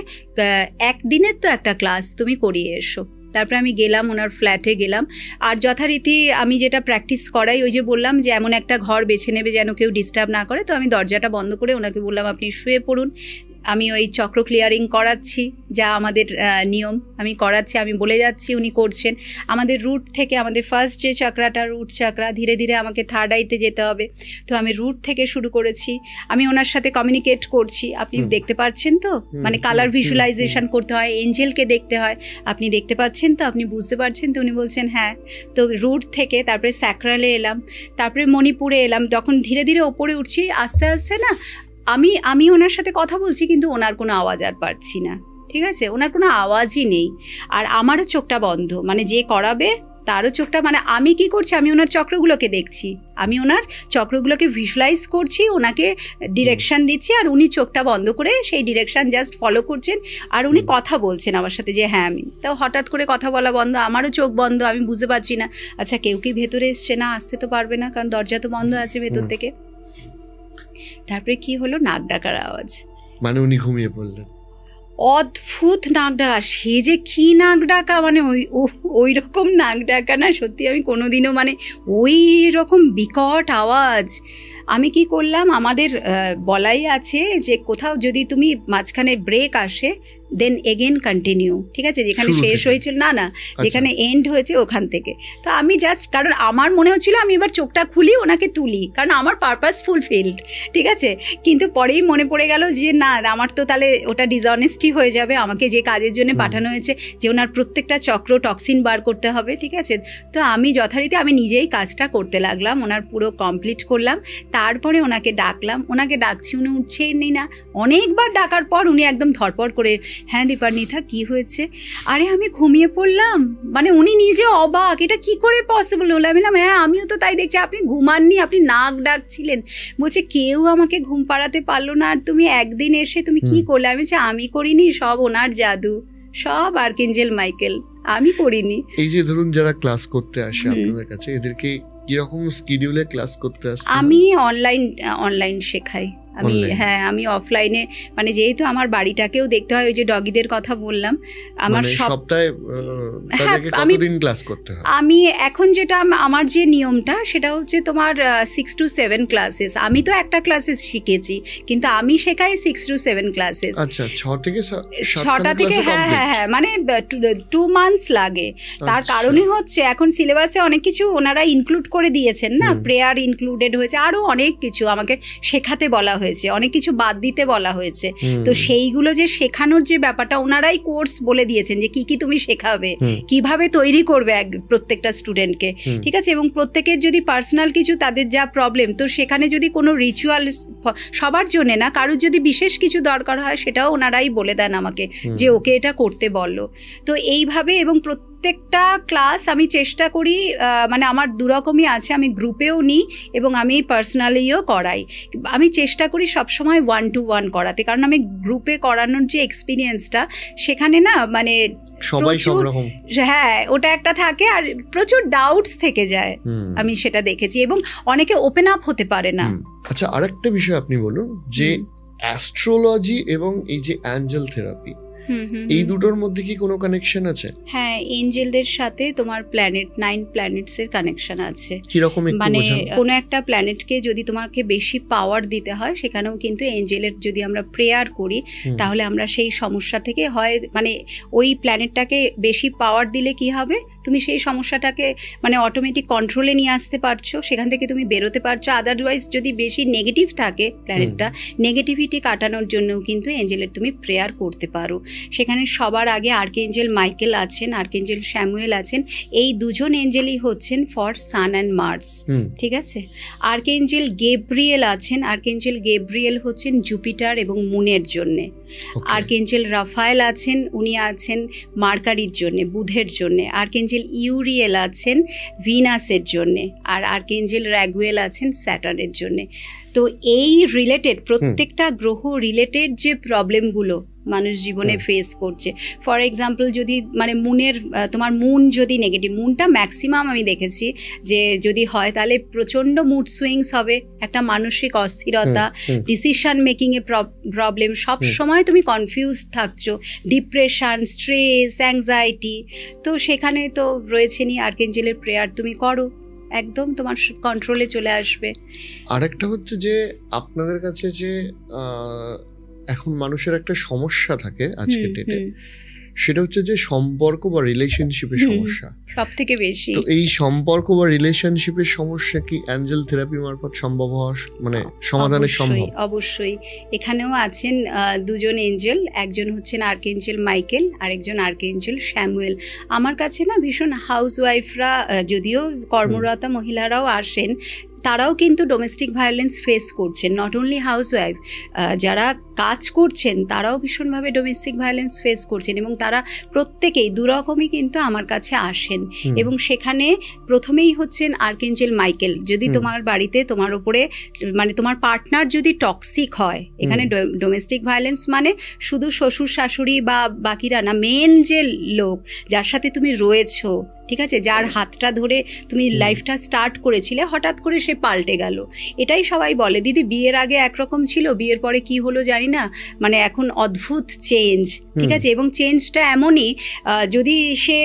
একদিনের তো একটা ক্লাস তুমি করিয়ে এসো। তারপরে আমি গেলাম, ওনার ফ্ল্যাটে গেলাম, আর যথারীতি আমি যেটা প্র্যাকটিস করাই, ওই যে বললাম যে এমন একটা ঘর বেছে নেবে যেন কেউ ডিস্টার্ব না করে, তো আমি দরজাটা বন্ধ করে ওনাকে বললাম আপনি শুয়ে পড়ুন। আমি ওই চক্র ক্লিয়ারিং করাচ্ছি, যা আমাদের নিয়ম আমি করাচ্ছি, আমি বলে যাচ্ছি, উনি করছেন। আমাদের রুট থেকে, আমাদের ফার্স্ট যে চক্রাটা রুট চক্রা, ধীরে ধীরে আমাকে থার্ড আইতে যেতে হবে, তো আমি রুট থেকে শুরু করেছি। আমি ওনার সাথে কমিউনিকেট করছি, আপনি দেখতে পাচ্ছেন তো, মানে কালার ভিজুয়ালাইজেশন করতে হয়, এঞ্জেলকে দেখতে হয়, আপনি দেখতে পাচ্ছেন তো, আপনি বুঝতে পারছেন তো? উনি বলছেন হ্যাঁ। তো রুট থেকে তারপরে স্যাক্রালে এলাম, তারপরে মণিপুরে এলাম, তখন ধীরে ধীরে ওপরে উঠছি, আস্তে আস্তে না আমি ওনার সাথে কথা বলছি, কিন্তু ওনার কোনো আওয়াজ আর পাচ্ছি না, ঠিক আছে? ওনার কোনো আওয়াজই নেই, আর আমারও চোখটা বন্ধ, মানে যে করাবে তারও চোখটা, মানে আমি কি করছি, আমি ওনার চক্রগুলোকে দেখছি, আমি ওনার চক্রগুলোকে ভিজুয়ালাইজ করছি, ওনাকে ডিরেকশন দিচ্ছি, আর উনি চোখটা বন্ধ করে সেই ডিরেকশন জাস্ট ফলো করছেন, আর উনি কথা বলছেন আমার সাথে যে হ্যাঁ আমি। তো হঠাৎ করে কথা বলা বন্ধ, আমারও চোখ বন্ধ, আমি বুঝতে পারছি না আচ্ছা কেউ কি ভেতরে এসছে, না আসতে তো পারবে না, কারণ দরজা তো বন্ধ আছে ভেতর থেকে। তারপরে কি হলো, নাক ডাকার আওয়াজ, মানে উনি ঘুমিয়ে পড়লেন। অদ্ভুত নাক ডাকা, সে যে কি নাক ডাকা, মানে ওই রকম নাক ডাকা না, সত্যি আমি কোনোদিনও, মানে ওই রকম বিকট আওয়াজ। আমি কি করলাম, আমাদের বলাই আছে যে কোথাও যদি তুমি মাঝখানে ব্রেক আসে, দেন এগেন কন্টিনিউ, ঠিক আছে? যেখানে শেষ হয়েছিল, না যেখানে এন্ড হয়েছে ওখান থেকে। তো আমি জাস্ট, কারণ আমার মনে হচ্ছিল আমি এবার চোখটা খুলি, ওনাকে তুলি, কারণ আমার পারপাস ফুলফিলড, ঠিক আছে? কিন্তু পরেই মনে পড়ে গেল যে না, আমার তো তাহলে ওটা ডিসঅনেস্টি হয়ে যাবে, আমাকে যে কাজের জন্য পাঠানো হয়েছে, যে ওনার প্রত্যেকটা চক্র টক্সিন বার করতে হবে, ঠিক আছে? তো আমি যথারীতি আমি নিজেই কাজটা করতে লাগলাম, ওনার পুরো কমপ্লিট করলাম, তারপরে ওনাকে ডাকলাম, ওনাকে ডাকছি, উনি উঠছেনই না, অনেকবার ডাকার পর উনি একদম ধরপড় করে, হ্যাঁ দীপান্বিতা কি হয়েছে? আরে আমি ঘুমিয়ে পড়লাম, মানে উনি নিজে অবাক, এটা কি করে পসিবল হলো? আমি বললাম হ্যাঁ আমিও তো তাই দেখছি, আপনি ঘুমাননি, আপনি নাক ডাকছিলেন। বলছে কেউ আমাকে ঘুম পাড়াতে পারলো না, আর তুমি একদিন এসে তুমি কি করলে? আমি বলছি আমি করিনি, সব ওনার জাদু, সব আর্কেঞ্জেল মাইকেল, আমি করিনি। এই যে ধরুন যারা ক্লাস করতে আসে আপনাদের কাছে, এদেরকে কিরকম স্কেডিউলে ক্লাস করতে আসে? আমি অনলাইন শেখাই, আমি অফলাইনে, মানে যেহেতু আমার বাড়িটাকেও দেখতে হয়, ওই যে ডগিদের কথা বললাম, আমার সপ্তাহে কতদিন ক্লাস করতে হয়? আমি এখন যেটা আমার যে নিয়মটা সেটা হচ্ছে তোমার 6 to 7 ক্লাসেস। আমি তো একটা ক্লাসেস শিখেছি, কিন্তু আমি শেখাই 6 to 7 ক্লাসেস। আচ্ছা, 6 থেকে 7টা থেকে, হ্যাঁ, মানে 2 months লাগে। তার কারণই হচ্ছে এখন সিলেবাসে অনেক কিছু ওনারা ইনক্লুড করে দিয়েছেন না, প্রেয়ার ইনক্লুডেড হয়েছে, আরো অনেক কিছু আমাকে শেখাতে বলা হয়েছে, অনেক কিছু বাদ দিতে বলা হয়েছে। তো সেইগুলো যে শেখানোর যে ব্যাপারটা, ওনারাই কোর্স বলে দিয়েছেন যে কি কি তুমি শেখাবে, কিভাবে তৈরি করবে প্রত্যেকটা স্টুডেন্টকে, ঠিক আছে? এবং প্রত্যেকের যদি পার্সোনাল কিছু তাদের যা প্রবলেম, তো সেখানে যদি কোনো রিচুয়াল, সবার জন্য না, কারোর যদি বিশেষ কিছু দরকার হয়, সেটাও ওনারাই বলে দেন আমাকে যে ওকে এটা করতে বললো। তো এইভাবে, এবং প্রত্যেকটা ক্লাস আমি চেষ্টা করি, মানে আমার দুরকমই আছে, আমি গ্রুপেও নিই এবং আমি পার্সোনালিও করাই। আমি চেষ্টা করি সবসময় 1-to-1 করাতে, কারণ আমি গ্রুপে করানোর যে এক্সপিরিয়েন্সটা, সেখানে না মানে সবাই সব রকম, হ্যাঁ ওটা একটা থাকে, আর প্রচুর ডাউটস থেকে যায়, আমি সেটা দেখেছি, এবং অনেকে ওপেন আপ হতে পারে না। আচ্ছা, আরেকটা বিষয় আপনি বলুন যে অ্যাস্ট্রোলজি এবং এই যে অ্যাঞ্জেল থেরাপি, এই দুটোর মধ্যে কি কোনো কানেকশন আছে? হ্যাঁ, এঞ্জেলদের সাথে তোমার 9 প্ল্যানেটস এর কানেকশন আছে। কি রকম একটু মানে বোঝান। কোনো একটা প্ল্যানেটকে যদি তোমাকে বেশি পাওয়ার দিতে হয়, সেখানেও কিন্তু এঞ্জেলের যদি আমরা প্রেয়ার করি, তাহলে আমরা সেই সমস্যা থেকে হয়, মানে ওই প্ল্যানেটটাকে বেশি পাওয়ার দিলে কি হবে, তুমি সেই সমস্যাটাকে মানে অটোমেটিক কন্ট্রোলে নিয়ে আসতে পারছো, সেখান থেকে তুমি বেরোতে পারছো। আদারওয়াইজ যদি বেশি নেগেটিভ থাকে প্ল্যানেটটা, নেগেটিভিটি কাটানোর জন্যও কিন্তু এঞ্জেলের তুমি প্রেয়ার করতে পারো। সেখানে সবার আগে আর্কেঞ্জেল মাইকেল আছেন, আর্কেঞ্জেল স্যামুয়েল আছেন, এই দুজন এঞ্জেলই হচ্ছেন ফর সান অ্যান্ড মার্স, ঠিক আছে? আর্কেঞ্জেল গেব্রিয়েল আছেন, আর্কেঞ্জেল গেব্রিয়েল হচ্ছেন জুপিটার এবং মুনের জন্যে। আর্কেঞ্জেল রাফায়েল আছেন, উনি আছেন মার্কারির জন্যে, বুধের জন্যে। আর্কেঞ্জেল ইউরিয়েল আছেন ভিনাসের জন্যে, আর আর্কেঞ্জেল র্যাগুয়েল আছেন স্যাটার্নের জন্যে। তো এই রিলেটেড প্রত্যেকটা গ্রহ রিলেটেড যে প্রবলেমগুলো মানুষ জীবনে ফেস করছে, ফর এক্সাম্পল যদি মানে মুনের, তোমার মুন যদি নেগেটিভ, মুনটা ম্যাক্সিমাম আমি দেখেছি যে যদি হয় তাহলে প্রচণ্ড মুড সুইংস হবে, একটা মানসিক অস্থিরতা, ডিসিশন মেকিংয়ে প্রবলেম, সব সময় তুমি কনফিউজড থাকছো, ডিপ্রেশন, স্ট্রেস, অ্যাংজাইটি। তো সেখানে তো রয়েছেনই, আর্কেঞ্জেলের প্রেয়ার তুমি করো, একদম তোমার কন্ট্রোলে চলে আসবে। আরেকটা হচ্ছে যে আপনাদের কাছে যে এখন মানুষের একটা সমস্যা থাকে আজকের ডেটে, সেটা হচ্ছে যে সম্পর্ক বা রিলেশনশিপের সমস্যা সবথেকে বেশি। তো এই সম্পর্ক বা রিলেশনশিপের সমস্যা কি অ্যাঞ্জেল থেরাপি মারফত সম্ভব হওয়া মানে সমাধানের সম্ভব? অবশ্যই। এখানেও আছেন দুজন এঞ্জেল, একজন হচ্ছেন আর্কএঞ্জেল মাইকেল আর একজন আর্কএঞ্জেল স্যামুয়েল। আমার কাছে না ভীষণ হাউসওয়াইফরা, যদিও কর্মরতা মহিলারাও আসেন, তারাও কিন্তু ডোমেস্টিক ভায়োলেন্স ফেস করছেন। নট অনলি হাউসওয়াইফ, যারা কাজ করছেন তারাও ভীষণভাবে ডোমেস্টিক ভায়োলেন্স ফেস করছেন, এবং তারা প্রত্যেকেই দুরকমই কিন্তু আমার কাছে আসেন। এবং সেখানে প্রথমেই হচ্ছেন আর্কএঞ্জেল মাইকেল। যদি তোমার বাড়িতে তোমার উপরে মানে তোমার পার্টনার যদি টক্সিক হয়, এখানে ডোমেস্টিক ভায়োলেন্স মানে শুধু শ্বশুর শাশুড়ি বা বাকিরা না, মেন যে লোক যার সাথে তুমি রয়েছো, ঠিক আছে, যার হাতটা ধরে তুমি লাইফটা স্টার্ট করেছিলে, হঠাৎ করে সে পাল্টে গেল। এটাই সবাই বলে, দিদি বিয়ের আগে একরকম ছিল, বিয়ের পরে কি হলো জানি না, মানে এখন অদ্ভুত চেঞ্জ, ঠিক আছে। এবং চেঞ্জটা এমনই, যদি সে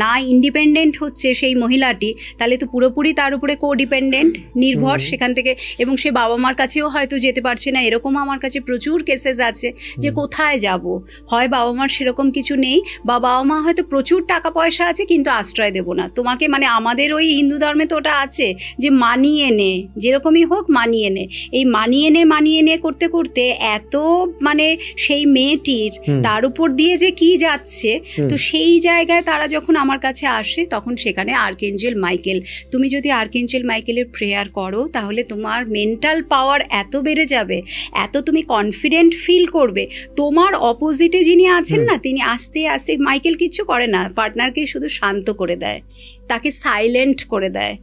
না ইন্ডিপেন্ডেন্ট হচ্ছে সেই মহিলাটি, তাহলে তো পুরোপুরি তার উপরে কোডিপেন্ডেন্ট, নির্ভর সেখান থেকে। এবং সে বাবা মার কাছেও হয়তো যেতে পারছে না। এরকম আমার কাছে প্রচুর কেসেস আছে যে কোথায় যাব, হয় বাবা মার সেরকম কিছু নেই, বা বাবা মা হয়তো প্রচুর টাকা পয়সা আছে কিন্তু আশ্রয় দেবো না তোমাকে, মানে আমাদের ওই হিন্দু ধর্মে তো ওটা আছে যে মানিয়ে নে, যেরকমই হোক মানিয়ে নে। এই মানিয়ে নে করতে করতে এত মানে সেই মেয়েটির তার উপর দিয়ে যে কি যাচ্ছে, তো সেই জায়গায় তারা যখন আমার কাছে আসে তখন সেখানে আর্কএঞ্জেল মাইকেল, তুমি যদি আর্কএঞ্জেল মাইকেলের প্রেয়ার করো তাহলে তোমার মেন্টাল পাওয়ার এত বেড়ে যাবে, এত তুমি কনফিডেন্ট ফিল করবে। তোমার অপোজিটে যিনি আছেন না, তিনি আস্তে আস্তে, মাইকেল কিছু করে না, পার্টনারকে শুধু শান্ত করে দেয়, তাকে সাইলেন্ট করে দেয়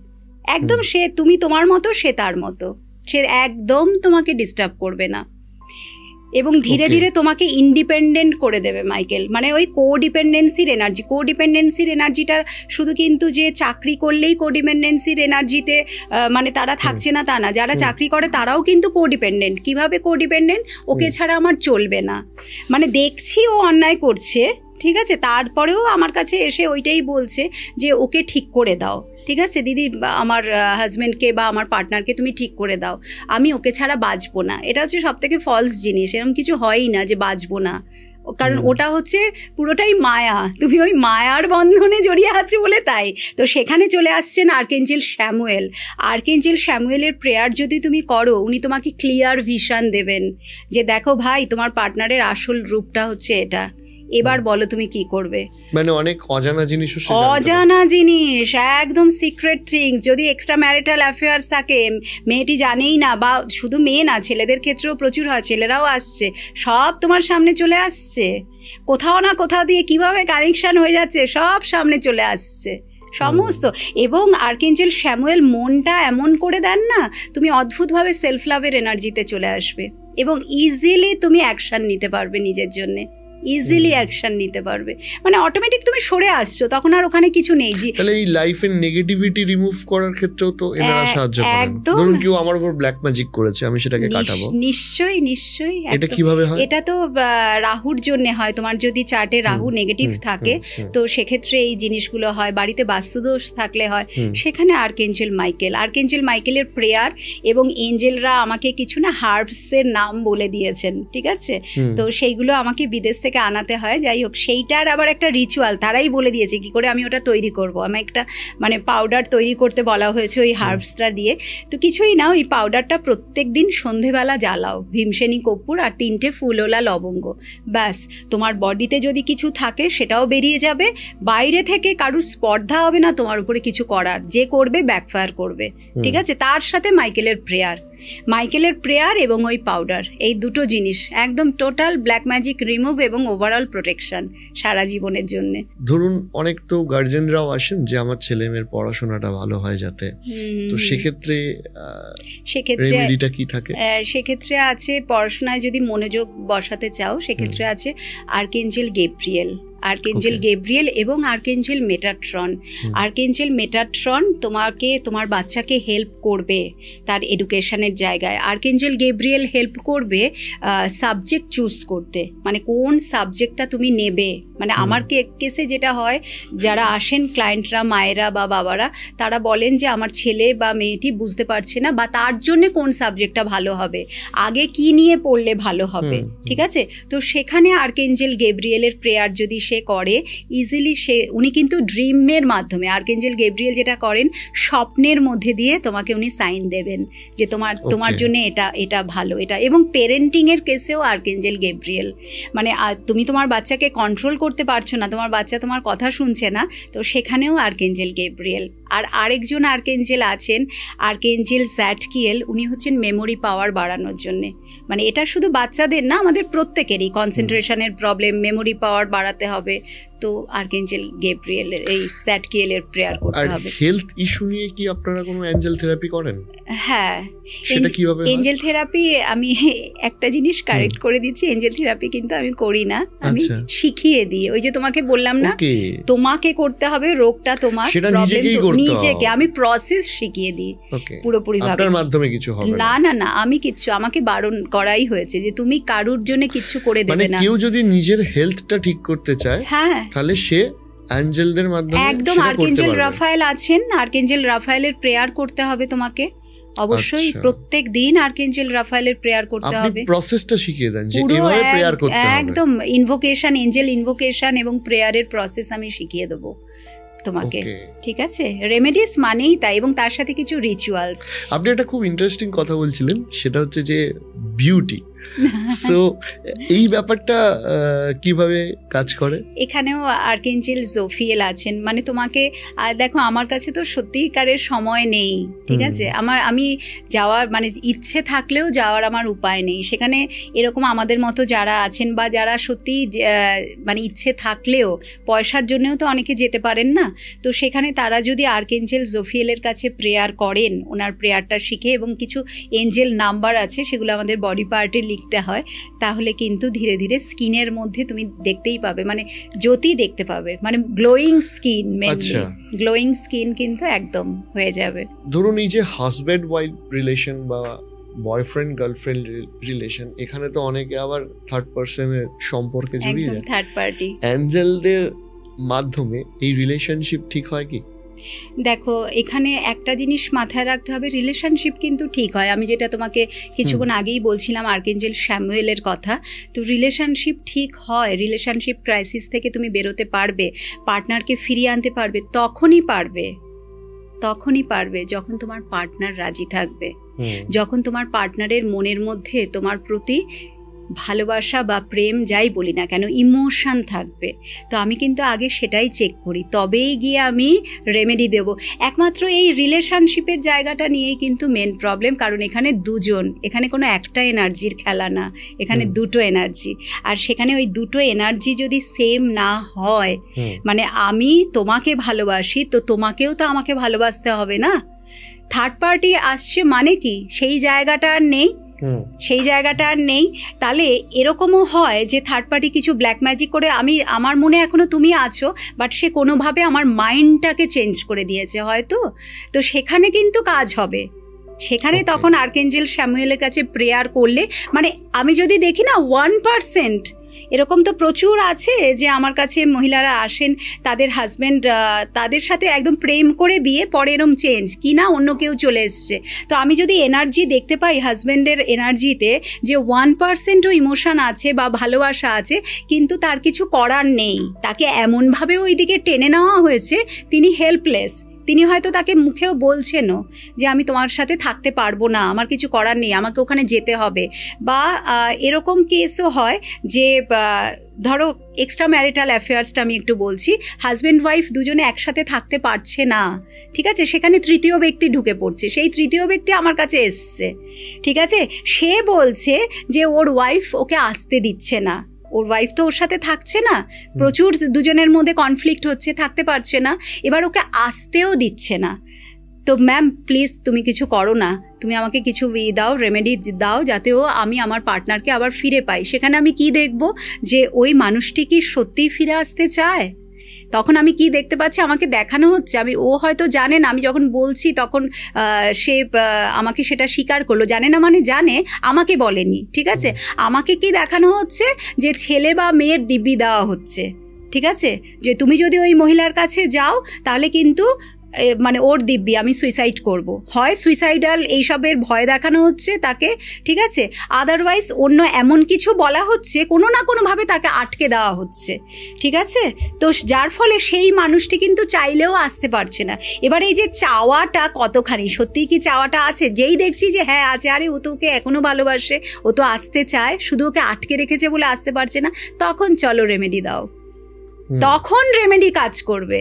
একদম। সে তুমি তোমার মতো, সে তার মতো, সে একদম তোমাকে ডিস্টার্ব করবে না, এবং ধীরে ধীরে তোমাকে ইন্ডিপেন্ডেন্ট করে দেবে মাইকেল। মানে ওই কোডিপেন্ডেন্সির এনার্জিটা শুধু কিন্তু যে চাকরি করলেই কোডিপেন্ডেন্সির এনার্জিতে মানে তারা থাকছে না তা না, যারা চাকরি করে তারাও কিন্তু কোডিপেন্ডেন্ট। কিভাবে কোডিপেন্ডেন্ট? ওকে ছাড়া আমার চলবে না, মানে দেখছি ও অন্যায় করছে, ঠিক আছে, তারপরেও আমার কাছে এসে ওইটাই বলছে যে ওকে ঠিক করে দাও, ঠিক আছে দিদি, আমার হাজব্যান্ডকে বা আমার পার্টনারকে তুমি ঠিক করে দাও, আমি ওকে ছাড়া বাঁচবো না। এটা হচ্ছে সব থেকে ফলস জিনিস, এরকম কিছু হয়ই না যে বাঁচবো না, কারণ ওটা হচ্ছে পুরোটাই মায়া, তুমি ওই মায়ার বন্ধনে জড়িয়ে আছো বলে তাই। তো সেখানে চলে আসছেন আর্কএঞ্জেল স্যামুয়েল। আর্কএঞ্জেল স্যামুয়েলের প্রেয়ার যদি তুমি করো, উনি তোমাকে ক্লিয়ার ভিশন দেবেন যে দেখো ভাই, তোমার পার্টনারের আসল রূপটা হচ্ছে এটা, এবার বলো তুমি কি করবে। মানে অনেক অজানা জিনিস, একদম সিক্রেট থিংস। যদি এক্সট্রা ম্যারিটাল অ্যাফেয়ার্স থাকে, মেয়েটি জানেই না, বা শুধু মেয়ে না, ছেলেদের ক্ষেত্রেও প্রচুর হয়, ছেলেরাও আসছে, সব তোমার সামনে চলে আসছে, কোথাও না কোথাও দিয়ে কিভাবে কানেকশন হয়ে যাচ্ছে সব সামনে চলে আসছে সমস্ত। এবং আর্কএঞ্জেল স্যামুয়েল মনটা এমন করে দেন না, তুমি অদ্ভুতভাবে সেলফ লাভের এনার্জিতে চলে আসবে, এবং ইজিলি তুমি অ্যাকশন নিতে পারবে নিজের জন্যে, ইজিলি অ্যাকশন নিতে পারবে, মানে অটোমেটিক তুমি সরে আসছো, তখন আর ওখানে কিছু নেই। তাহলে এই লাইফের নেগেটিভিটি রিমুভ করার ক্ষেত্রেও তো এনারা সাহায্য করেন। ধরুন কেউ আমার উপর ব্ল্যাক ম্যাজিক করেছে, আমি সেটাকে কাটাবো। নিশ্চয়ই। এটা কিভাবে হয়? এটা তো রাহুর জন্য হয়। তোমার যদি চার্টে রাহু নেগেটিভ থাকে তো সেক্ষেত্রে এই জিনিসগুলো হয়। বাড়িতে বাস্তুদোষ থাকলে হয়। সেখানে আর্কএঞ্জেল মাইকেলের প্রেয়ার, এবং এঞ্জেলরা আমাকে কিছু না হার্বসের নাম বলে দিয়েছেন, ঠিক আছে, তো সেইগুলো আমাকে বিদেশ থেকে আনাতে হয়। যাই হোক, সেইটার আবার একটা রিচুয়াল তারাই বলে দিয়েছে কি করে আমি ওটা তৈরি করব। আমি একটা মানে পাউডার তৈরি করতে বলা হয়েছে ওই হার্বসটা দিয়ে। তো কিছুই না, ওই পাউডারটা প্রত্যেক দিন সন্ধেবেলা জ্বালাও, ভীমসেনী কর্পূর আর 3টে ফুলওলা লবঙ্গ, ব্যাস। তোমার বডিতে যদি কিছু থাকে সেটাও বেরিয়ে যাবে, বাইরে থেকে কারুর স্পর্ধা হবে না তোমার উপরে কিছু করার, যে করবে ব্যাকফায়ার করবে, ঠিক আছে। তার সাথে মাইকেলের প্রেয়ার এবং ওই পাউডার, এই দুটো জিনিস একদম টোটাল ব্ল্যাক ম্যাজিক রিমুভ এবং ওভারঅল প্রোটেকশন সারা জীবনের জন্য। ধরুন অনেক তো গার্জেনরাও আসেন যে আমার ছেলে মেয়ের পড়াশোনাটা ভালো হয় যাতে, তো সেক্ষেত্রে রেমেডিটা কি থাকে? সেক্ষেত্রে আছে, পড়াশোনায় যদি মনোযোগ বসাতে চাও সেক্ষেত্রে আছে আর্কএঞ্জেল গেব্রিয়েল। আর্কেঞ্জেল গেব্রিয়েল এবং আর্কেঞ্জেল মেটাট্রন। আর্কেঞ্জেল মেটাট্রন তোমাকে তোমার বাচ্চাকে হেল্প করবে তার এডুকেশনের জায়গায়। আর্কেঞ্জেল গেব্রিয়েল হেল্প করবে সাবজেক্ট চুজ করতে, মানে কোন সাবজেক্টটা তুমি নেবে। মানে আমার কেসে যেটা হয়, যারা আসেন ক্লায়েন্টরা, মায়েরা বা বাবারা, তারা বলেন যে আমার ছেলে বা মেয়েটি বুঝতে পারছে না, বা তার জন্য কোন সাবজেক্টটা ভালো হবে, আগে কি নিয়ে পড়লে ভালো হবে, ঠিক আছে। তো সেখানে আর্কেঞ্জেল গেব্রিয়েলের প্রেয়ার যদি সে করে, ইজিলি উনি কিন্তু ড্রিমের মাধ্যমে, আর্কেঞ্জেল গেব্রিয়েল যেটা করেন, স্বপ্নের মধ্যে দিয়ে তোমাকে উনি সাইন দেবেন যে তোমার জন্য এটা ভালো, এটা। এবং পেরেন্টিংয়ের কেসেও আর্কেঞ্জেল গেব্রিয়েল, মানে তুমি তোমার বাচ্চাকে কন্ট্রোল করতে পারছো না, তোমার বাচ্চা তোমার কথা শুনছে না, তো সেখানেও আর্কেঞ্জেল গেব্রিয়েল। আর আরেকজন আর্কেঞ্জেল আছেন, আর্কেঞ্জেল জ্যাটকিয়েল। উনি হচ্ছেন মেমোরি পাওয়ার বাড়ানোর জন্যে। মানে এটা শুধু বাচ্চাদের না, আমাদের প্রত্যেকেরই কনসেন্ট্রেশনের প্রবলেম, মেমোরি পাওয়ার বাড়াতে হবে, তো আর্কেঞ্জেল গেব্রিয়েলের এই জ্যাটকিয়েলের প্রেয়ার করতে হবে। হেলথ ইস্যু নিয়ে কি আপনারা কোনো এঞ্জেল থেরাপি করেন? হ্যাঁ, সেটা কিভাবে হয়? এঞ্জেল থেরাপি, আমি একটা জিনিস কারেক্ট করে দিচ্ছি, এঞ্জেল থেরাপি কিন্তু আমি করি না, আমি শিখিয়ে দিই। ওই যে তোমাকে বললাম না, তোমাকে করতে হবে, রোগটা তোমার, নিজেকে আমি প্রসেস শিখিয়ে দিই পুরোপুরি ভাবে। আপনার মাধ্যমে কিছু হবে না, না, না, আমি কিচ্ছু, আমাকে বারণ করাই হয়েছে যে তুমি কারুর জন্য কিচ্ছু করে দেবে না। কেউ যদি নিজের হেলথটা ঠিক করতে চায়, হ্যাঁ, তাহলে সে অ্যাঞ্জেলদের মাধ্যমে একদম, আর্কেঞ্জেল রাফায়েল আছেন, আর্কেঞ্জেল রাফায়েলের প্রেয়ার করতে হবে তোমাকে অবশ্যই। প্রত্যেক দিন আর্কেঞ্জেল রাফায়েলের প্রেয়ার করতে হবে। আপনি প্রসেসটা শিখিয়ে দেন যে কিভাবে প্রেয়ার করতে হবে, একদম ইনভোকেশন, এঞ্জেল ইনভোকেশন এবং প্রেয়ারের প্রসেস আমি শিখিয়ে দেবো তোমাকে, ঠিক আছে। রেমেডিস মানেই তাই, এবং তার সাথে কিছু রিচুয়ালস। আপনি একটা খুব ইন্টারেস্টিং কথা বলছিলেন, সেটা হচ্ছে যে বিউটি। সো এই ব্যাপারটা কিভাবে কাজ করে? এখানেও আর্কেঞ্জেল জোফিয়েল আছেন। মানে তোমাকে দেখো, আমার কাছে তো সত্যিকারের সময় নেই, ঠিক আছে। আমি যাওয়ার, মানে ইচ্ছে থাকলেও যাওয়ার আমার উপায় নেই সেখানে। এরকম আমাদের মতো যারা আছেন, বা যারা সত্যি মানে ইচ্ছে থাকলেও পয়সার জন্যও তো অনেকে যেতে পারেন না, তো সেখানে তারা যদি আর্কেঞ্জেল জোফিয়েলের কাছে প্রেয়ার করেন, ওনার প্রেয়ারটা শিখে, এবং কিছু এঞ্জেল নাম্বার আছে সেগুলো আমাদের বডি পার্টে লিখতে হয়, তাহলে কিন্তু ধীরে ধীরে স্কিনের মধ্যে তুমি দেখতেই পাবে, মানে জ্যোতি দেখতে পাবে, মানে glowing skin, mainly glowing skin কিন্তু একদম হয়ে যাবে। ধরুন এই যে হাজব্যান্ড ওয়াইফ রিলেশন বা বয়ফ্রেন্ড গার্লফ্রেন্ড রিলেশন, এখানে তো অনেকে আবার থার্ড পার্সনের সম্পর্কে জড়িয়ে যায়, থার্ড পার্টি। অ্যাঞ্জেলদের মাধ্যমে এই রিলেশনশিপ ঠিক হয় কি? দেখো, এখানে একটা জিনিস মাথায় রাখতে হবে, রিলেশনশিপ কিন্তু ঠিক হয়। আমি যেটা তোমাকে কিছুক্ষণ আগেই বলছিলাম আর্কেঞ্জেল স্যামুয়েলের কথা, তো রিলেশনশিপ ঠিক হয়। রিলেশনশিপ ক্রাইসিস থেকে তুমি বেরোতে পারবে, পার্টনারকে ফিরিয়ে আনতে পারবে, তখনই পারবে যখন তোমার পার্টনার রাজি থাকবে, যখন তোমার পার্টনারের মনের মধ্যে তোমার প্রতি ভালোবাসা বা প্রেম, যাই বলি না কেন, ইমোশন থাকবে। তো আমি কিন্তু আগে সেটাই চেক করি, তবেই গিয়ে আমি রেমেডি দেব। একমাত্র এই রিলেশনশিপের জায়গাটা নিয়েই কিন্তু মেন প্রবলেম, কারণ এখানে দুজন, এখানে কোনো একটা এনার্জির খেলা না, এখানে দুটো এনার্জি। আর সেখানে ওই দুটো এনার্জি যদি সেম না হয়, মানে আমি তোমাকে ভালোবাসি, তো তোমাকেও তো আমাকে ভালোবাসতে হবে না। থার্ড পার্টি আসছে মানে কি, সেই জায়গাটা আর নেই, তাহলে এরকমও হয় যে থার্ড পার্টি কিছু ব্ল্যাক ম্যাজিক করে, আমার মনে এখনো তুমি আছো, বাট সে কোনোভাবে আমার মাইন্ডটাকে চেঞ্জ করে দিয়েছে হয়তো, তো সেখানে কিন্তু কাজ হবে। সেখানে তখন আর্কেঞ্জেল স্যামুয়েলের কাছে প্রেয়ার করলে, মানে আমি যদি দেখি না 1%, এরকম তো প্রচুর আছে যে আমার কাছে মহিলারা আসেন, তাদের হাজব্যান্ড তাদের সাথে একদম প্রেম করে বিয়ে, পরে এরম চেঞ্জ কি না অন্য কেউ চলে এসছে। তো আমি যদি এনার্জি দেখতে পাই হাজব্যান্ডের এনার্জিতে যে 1%ও ইমোশন আছে বা ভালোবাসা আছে, কিন্তু তার কিছু করার নেই, তাকে এমনভাবে ওই দিকে টেনে নেওয়া হয়েছে, তিনি হেল্পলেস, তিনি হয়তো তাকে মুখেও বলছেনও যে আমি তোমার সাথে থাকতে পারবো না, আমার কিছু করার নেই, আমাকে ওখানে যেতে হবে। বা এরকম কেসও হয় যে ধরো এক্সট্রা ম্যারিটাল অ্যাফেয়ার্সটা আমি একটু বলছি, হাজব্যান্ড ওয়াইফ দুজনে একসাথে থাকতে পারছে না, ঠিক আছে, সেখানে তৃতীয় ব্যক্তি ঢুকে পড়ছে, সেই তৃতীয় ব্যক্তি আমার কাছে এসছে, ঠিক আছে, সে বলছে যে ওর ওয়াইফ ওকে আসতে দিচ্ছে না, ওর ওয়াইফ তো ওর সাথে থাকছে না, প্রচুর দুজনের মধ্যে কনফ্লিক্ট হচ্ছে, থাকতে পারছে না, এবার ওকে আসতেও দিচ্ছে না। তো ম্যাম প্লিজ তুমি কিছু করো না, তুমি আমাকে কিছু দাও, রেমেডি দাও, যাতেও আমি আমার পার্টনারকে আবার ফিরে পাই। সেখানে আমি কি দেখব যে ওই মানুষটি কি সত্যিই ফিরে আসতে চায়? তখন আমি কি দেখতে পাচ্ছি, আমাকে দেখানো হচ্ছে, ও হয়তো জানে না, আমি যখন বলছি তখন সে আমাকে সেটা স্বীকার করলো, জানে না মানে জানে, আমাকে বলেনি, ঠিক আছে। আমাকে কি দেখানো হচ্ছে যে ছেলে বা মেয়ের দিব্যি দেওয়া হচ্ছে, ঠিক আছে, যে তুমি যদি ওই মহিলার কাছে যাও তাহলে কিন্তু মানে ওর দিব্যি, আমি সুইসাইড করব, হয় সুইসাইডাল এইসবের ভয় দেখানো হচ্ছে তাকে, ঠিক আছে, আদারওয়াইজ অন্য এমন কিছু বলা হচ্ছে, কোনো না কোনোভাবে তাকে আটকে দেওয়া হচ্ছে, ঠিক আছে। তো যার ফলে সেই মানুষটি কিন্তু চাইলেও আসতে পারছে না। এবার এই যে চাওয়াটা কতখানি, সত্যিই কি চাওয়াটা আছে? যেই দেখছি যে হ্যাঁ আছে, আরে ও তো ওকে এখনো ভালোবাসে, ও তো আসতে চায়, শুধু ওকে আটকে রেখেছে বলে আসতে পারছে না, তখন চলো রেমেডি দাও, তখন রেমেডি কাজ করবে।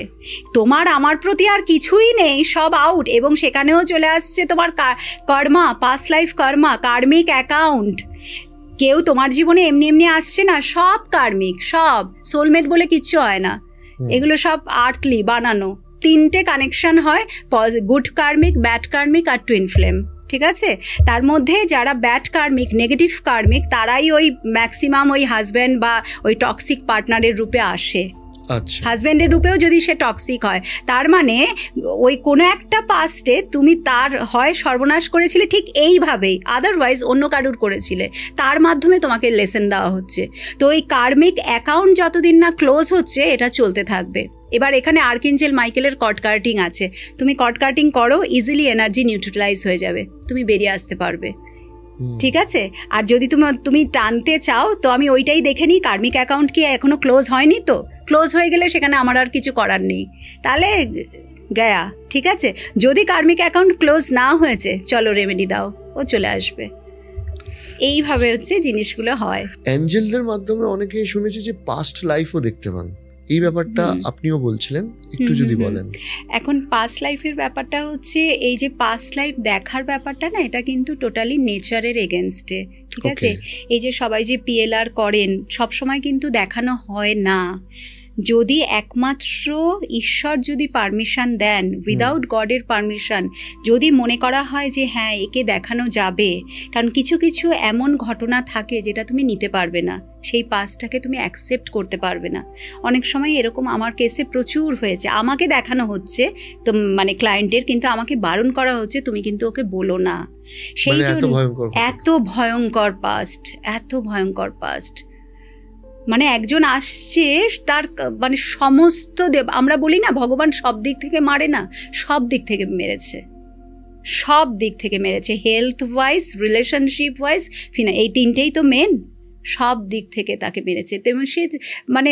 তোমার আমার প্রতি আর কিছুই নেই, সব আউট, এবং সেখানেও চলে আসছে তোমার কর্মা, পাস্ট লাইফ কর্মা, কার্মিক অ্যাকাউন্ট। কেউ তোমার জীবনে এমনি এমনি আসছে না, সব কার্মিক, সব সোলমেট বলে কিচ্ছু হয় না, এগুলো সব আর্থলি বানানো। 3টে কানেকশন হয়, গুড কার্মিক, ব্যাড কার্মিক আর টুইন ফ্লেম, ঠিক আছে। তার মধ্যে যারা ব্যাড কার্মিক, নেগেটিভ কার্মিক, তারাই ওই ম্যাক্সিমাম ওই হাজব্যান্ড বা ওই টক্সিক পার্টনারের রূপে আসে। হাজব্যান্ডের রূপেও যদি সে টক্সিক হয়, তার মানে ওই কোনো একটা পাস্টে তুমি তার হয় সর্বনাশ করেছিলে ঠিক এইভাবেই, আদারওয়াইজ অন্য কারুর করেছিলে, তার মাধ্যমে তোমাকে লেসন দেওয়া হচ্ছে। তো ওই কার্মিক অ্যাকাউন্ট যতদিন না ক্লোজ হচ্ছে, এটা চলতে থাকবে। এবার এখানে আর্কএঞ্জেল মাইকেলের কর্ড কার্টিং আছে, তুমি কর্ড কার্টিং করো, ইজিলি এনার্জি নিউট্রালাইজ হয়ে যাবে, তুমি বেরিয়ে আসতে পারবে, ঠিক আছে। আর যদি তুমি টানতে চাও, তো আমি ওইটাই দেখে নিই কার্মিক অ্যাকাউন্ট কি এখনো ক্লোজ হয়নি, তো ক্লোজ হয়ে গেলে সেখানে আমার আর কিছু করার নেই, তাহলে গয়া, ঠিক আছে। যদি কার্মিক অ্যাকাউন্ট ক্লোজ না হয়েছে, চলো রেমেডি দাও, ও চলে আসবে। এইভাবে হচ্ছে জিনিসগুলো হয়। অ্যাঞ্জেলদের মাধ্যমে অনেকে শুনেছি যে পাস্ট লাইফও দেখতে পান, এই ব্যাপারটা আপনিও বলছিলেন, একটু যদি বলেন। এখন পাস্ট লাইফের ব্যাপারটা হচ্ছে, এই যে পাস্ট লাইফ দেখার ব্যাপারটা না, এটা কিন্তু টোটালি নেচারের এগেনস্টে, ঠিক আছে। এই যে সবাই যে পিএলআর করেন, সবসময় কিন্তু দেখানো হয় না। যদি একমাত্র ঈশ্বর যদি পারমিশন দেন, উইদাউট গডের পারমিশন, যদি মনে করা হয় যে হ্যাঁ একে দেখানো যাবে, কারণ কিছু কিছু এমন ঘটনা থাকে যেটা তুমি নিতে পারবে না, সেই পাস্টটাকে তুমি অ্যাকসেপ্ট করতে পারবে না। অনেক সময় এরকম আমার কেসে প্রচুর হয়েছে, আমাকে দেখানো হচ্ছে তো মানে ক্লায়েন্টের, কিন্তু আমাকে বারণ করা হচ্ছে তুমি কিন্তু ওকে বলো না। সেই জন্য এত ভয়ঙ্কর পাস্ট, এত ভয়ঙ্কর পাস্ট। মানে একজন আসছে, তার মানে সমস্ত আমরা বলি না ভগবান সব দিক থেকে মারে না, সব দিক থেকে মেরেছে, সব দিক থেকে মেরেছে, হেলথ ওয়াইজ, রিলেশনশিপ ওয়াইজ, এই 3টেই তো মেন, সব দিক থেকে তাকে মেরেছে। তেমন সে মানে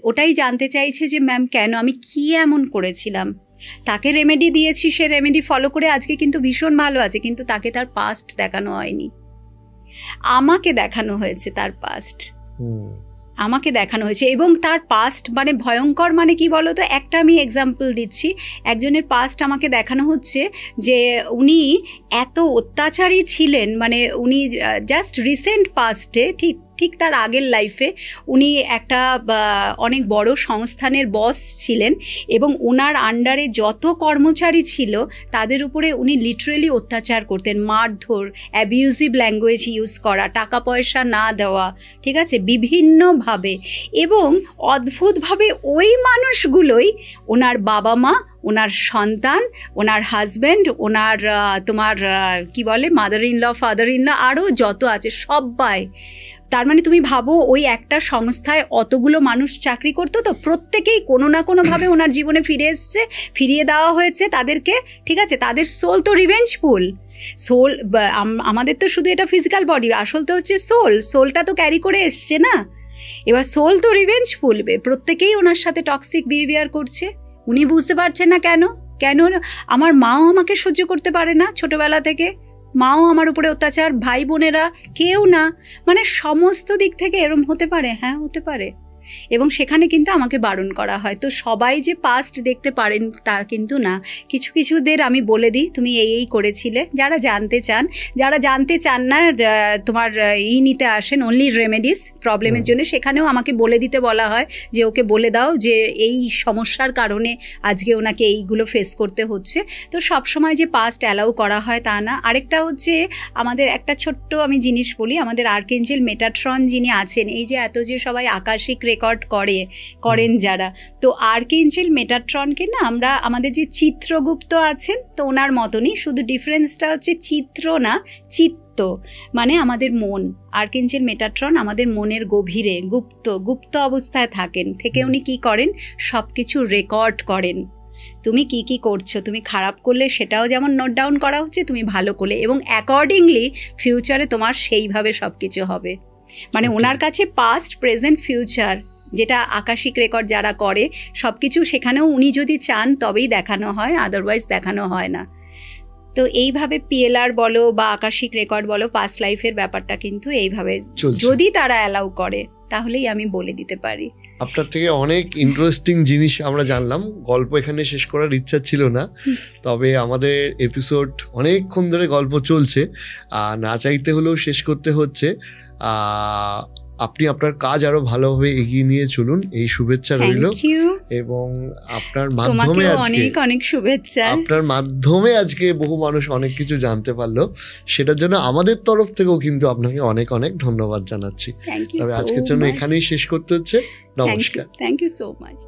ওটাই জানতে চাইছে যে ম্যাম কেন, আমি কি এমন করেছিলাম। তাকে রেমেডি দিয়েছি, সে রেমেডি ফলো করে আজকে কিন্তু ভীষণ ভালো আছে, কিন্তু তাকে তার পাস্ট দেখানো হয়নি, আমাকে দেখানো হয়েছে তার পাস্ট, আমাকে দেখানো হয়েছে। এবং তার পাস্ট মানে ভয়ঙ্কর, মানে কি বলো তো, একটা আমি এক্সাম্পল দিচ্ছি। একজনের পাস্ট আমাকে দেখানো হচ্ছে যে উনি এত অত্যাচারী ছিলেন, মানে উনি জাস্ট রিসেন্ট পাস্টে, ঠিক তার আগের লাইফে উনি একটা অনেক বড় সংস্থানের বস ছিলেন, এবং ওনার আন্ডারে যত কর্মচারী ছিল তাদের উপরে উনি লিটারেলি অত্যাচার করতেন, মারধর, অ্যাবিউজিভ ল্যাঙ্গুয়েজ ইউজ করা, টাকা পয়সা না দেওয়া, ঠিক আছে, বিভিন্নভাবে। এবং অদ্ভুতভাবে ওই মানুষগুলোই ওনার বাবা মা, ওনার সন্তান, ওনার হাজব্যান্ড, ওনার তোমার কি বলে mother in law, father in law, আরও যত আছে সবাই। তার মানে তুমি ভাবো, ওই একটা সংস্থায় অতগুলো মানুষ চাকরি করতো, তো প্রত্যেকেই কোনো না কোনোভাবে ওনার জীবনে ফিরে এসছে, ফিরিয়ে দেওয়া হয়েছে তাদেরকে, ঠিক আছে। তাদের সোল তো রিভেঞ্জফুল, সোল, আমাদের তো শুধু এটা ফিজিক্যাল বডি, আসল তো হচ্ছে সোলটা তো ক্যারি করে এসছে না। এবার সোল তো রিভেঞ্জফুল, প্রত্যেকেই ওনার সাথে টক্সিক বিহেভিয়ার করছে, উনি বুঝতে পারছেন না কেন। আমার মাও আমাকে সহ্য করতে পারে না, ছোটবেলা থেকে মাও আমার উপরে অত্যাচার, ভাই বোনেরা কেউ না, মানে সমস্ত দিক থেকে এরম হতে পারে, হ্যাঁ হতে পারে। এবং সেখানে কিন্তু আমাকে বারণ করা হয়। তো সবাই যে পাস্ট দেখতে পারেন তা কিন্তু না, কিছু কিছুদের আমি বলে দিই তুমি এই করেছিলে, যারা জানতে চান। যারা জানতে চান না, তোমার নিতে আসেন অনলি রেমেডিস প্রবলেমের জন্য, সেখানেও আমাকে বলে দিতে বলা হয় যে ওকে বলে দাও যে এই সমস্যার কারণে আজকে ওনাকে এইগুলো ফেস করতে হচ্ছে। তো সবসময় যে পাস্ট অ্যালাউ করা হয় তা না। আরেকটা হচ্ছে আমাদের একটা ছোট্ট আমি জিনিস বলি, আমাদের আর্কেঞ্জেল মেটাট্রন যিনি আছেন, এই যে এত যে সবাই আকাশিক রেকর্ড করেন যারা, তো আর্কেঞ্জেল মেটাট্রনকে না আমরা আমাদের যে চিত্রগুপ্ত আছেন তো ওনার মতনই, শুধু ডিফারেন্সটা হচ্ছে চিত্র না, চিত্ত মানে আমাদের মন। আর্কেঞ্জেল মেটাট্রন আমাদের মনের গভীরে গুপ্ত অবস্থায় থাকেন, থেকে উনি কি করেন, সব কিছু রেকর্ড করেন। তুমি কি কি করছো, তুমি খারাপ করলে সেটাও যেমন নোট ডাউন করা হচ্ছে, তুমি ভালো করলে, এবং অ্যাকর্ডিংলি ফিউচারে তোমার সেইভাবে সব কিছু হবে। মানে ওনার কাছে পাস্ট, প্রেজেন্ট, ফিউচার যেটা আকাশিক রেকর্ড যারা করে সব কিছু সেখানেও উনি যদি চান তবেই দেখানো হয়, আদারওয়াইজ দেখানো হয় না। তো এইভাবে পিএলআর বলো বা আকাশিক রেকর্ড বলো, পাস্ট লাইফের ব্যাপারটা কিন্তু এইভাবে যদি তারা অ্যালাউ করে তাহলেই আমি বলে দিতে পারি। আপনার থেকে অনেক ইন্টারেস্টিং জিনিস আমরা জানলাম। গল্প এখানে শেষ করার ইচ্ছা ছিল না, তবে আমাদের এপিসোড অনেকক্ষণ ধরে গল্প চলছে, না চাইতে হলেও শেষ করতে হচ্ছে। আপনি আপনার কাজ আরো ভালোভাবে এগিয়ে নিয়ে চলুন, এই শুভেচ্ছা রইল। এবং আপনার মাধ্যমে অনেক শুভেচ্ছা। আপনার মাধ্যমে আজকে বহু মানুষ অনেক কিছু জানতে পারলো, সেটার জন্য আমাদের তরফ থেকেও কিন্তু আপনাকে অনেক অনেক ধন্যবাদ জানাচ্ছি। তবে আজকের জন্য এখানেই শেষ করতে হচ্ছে। নমস্কার। Thank you so much.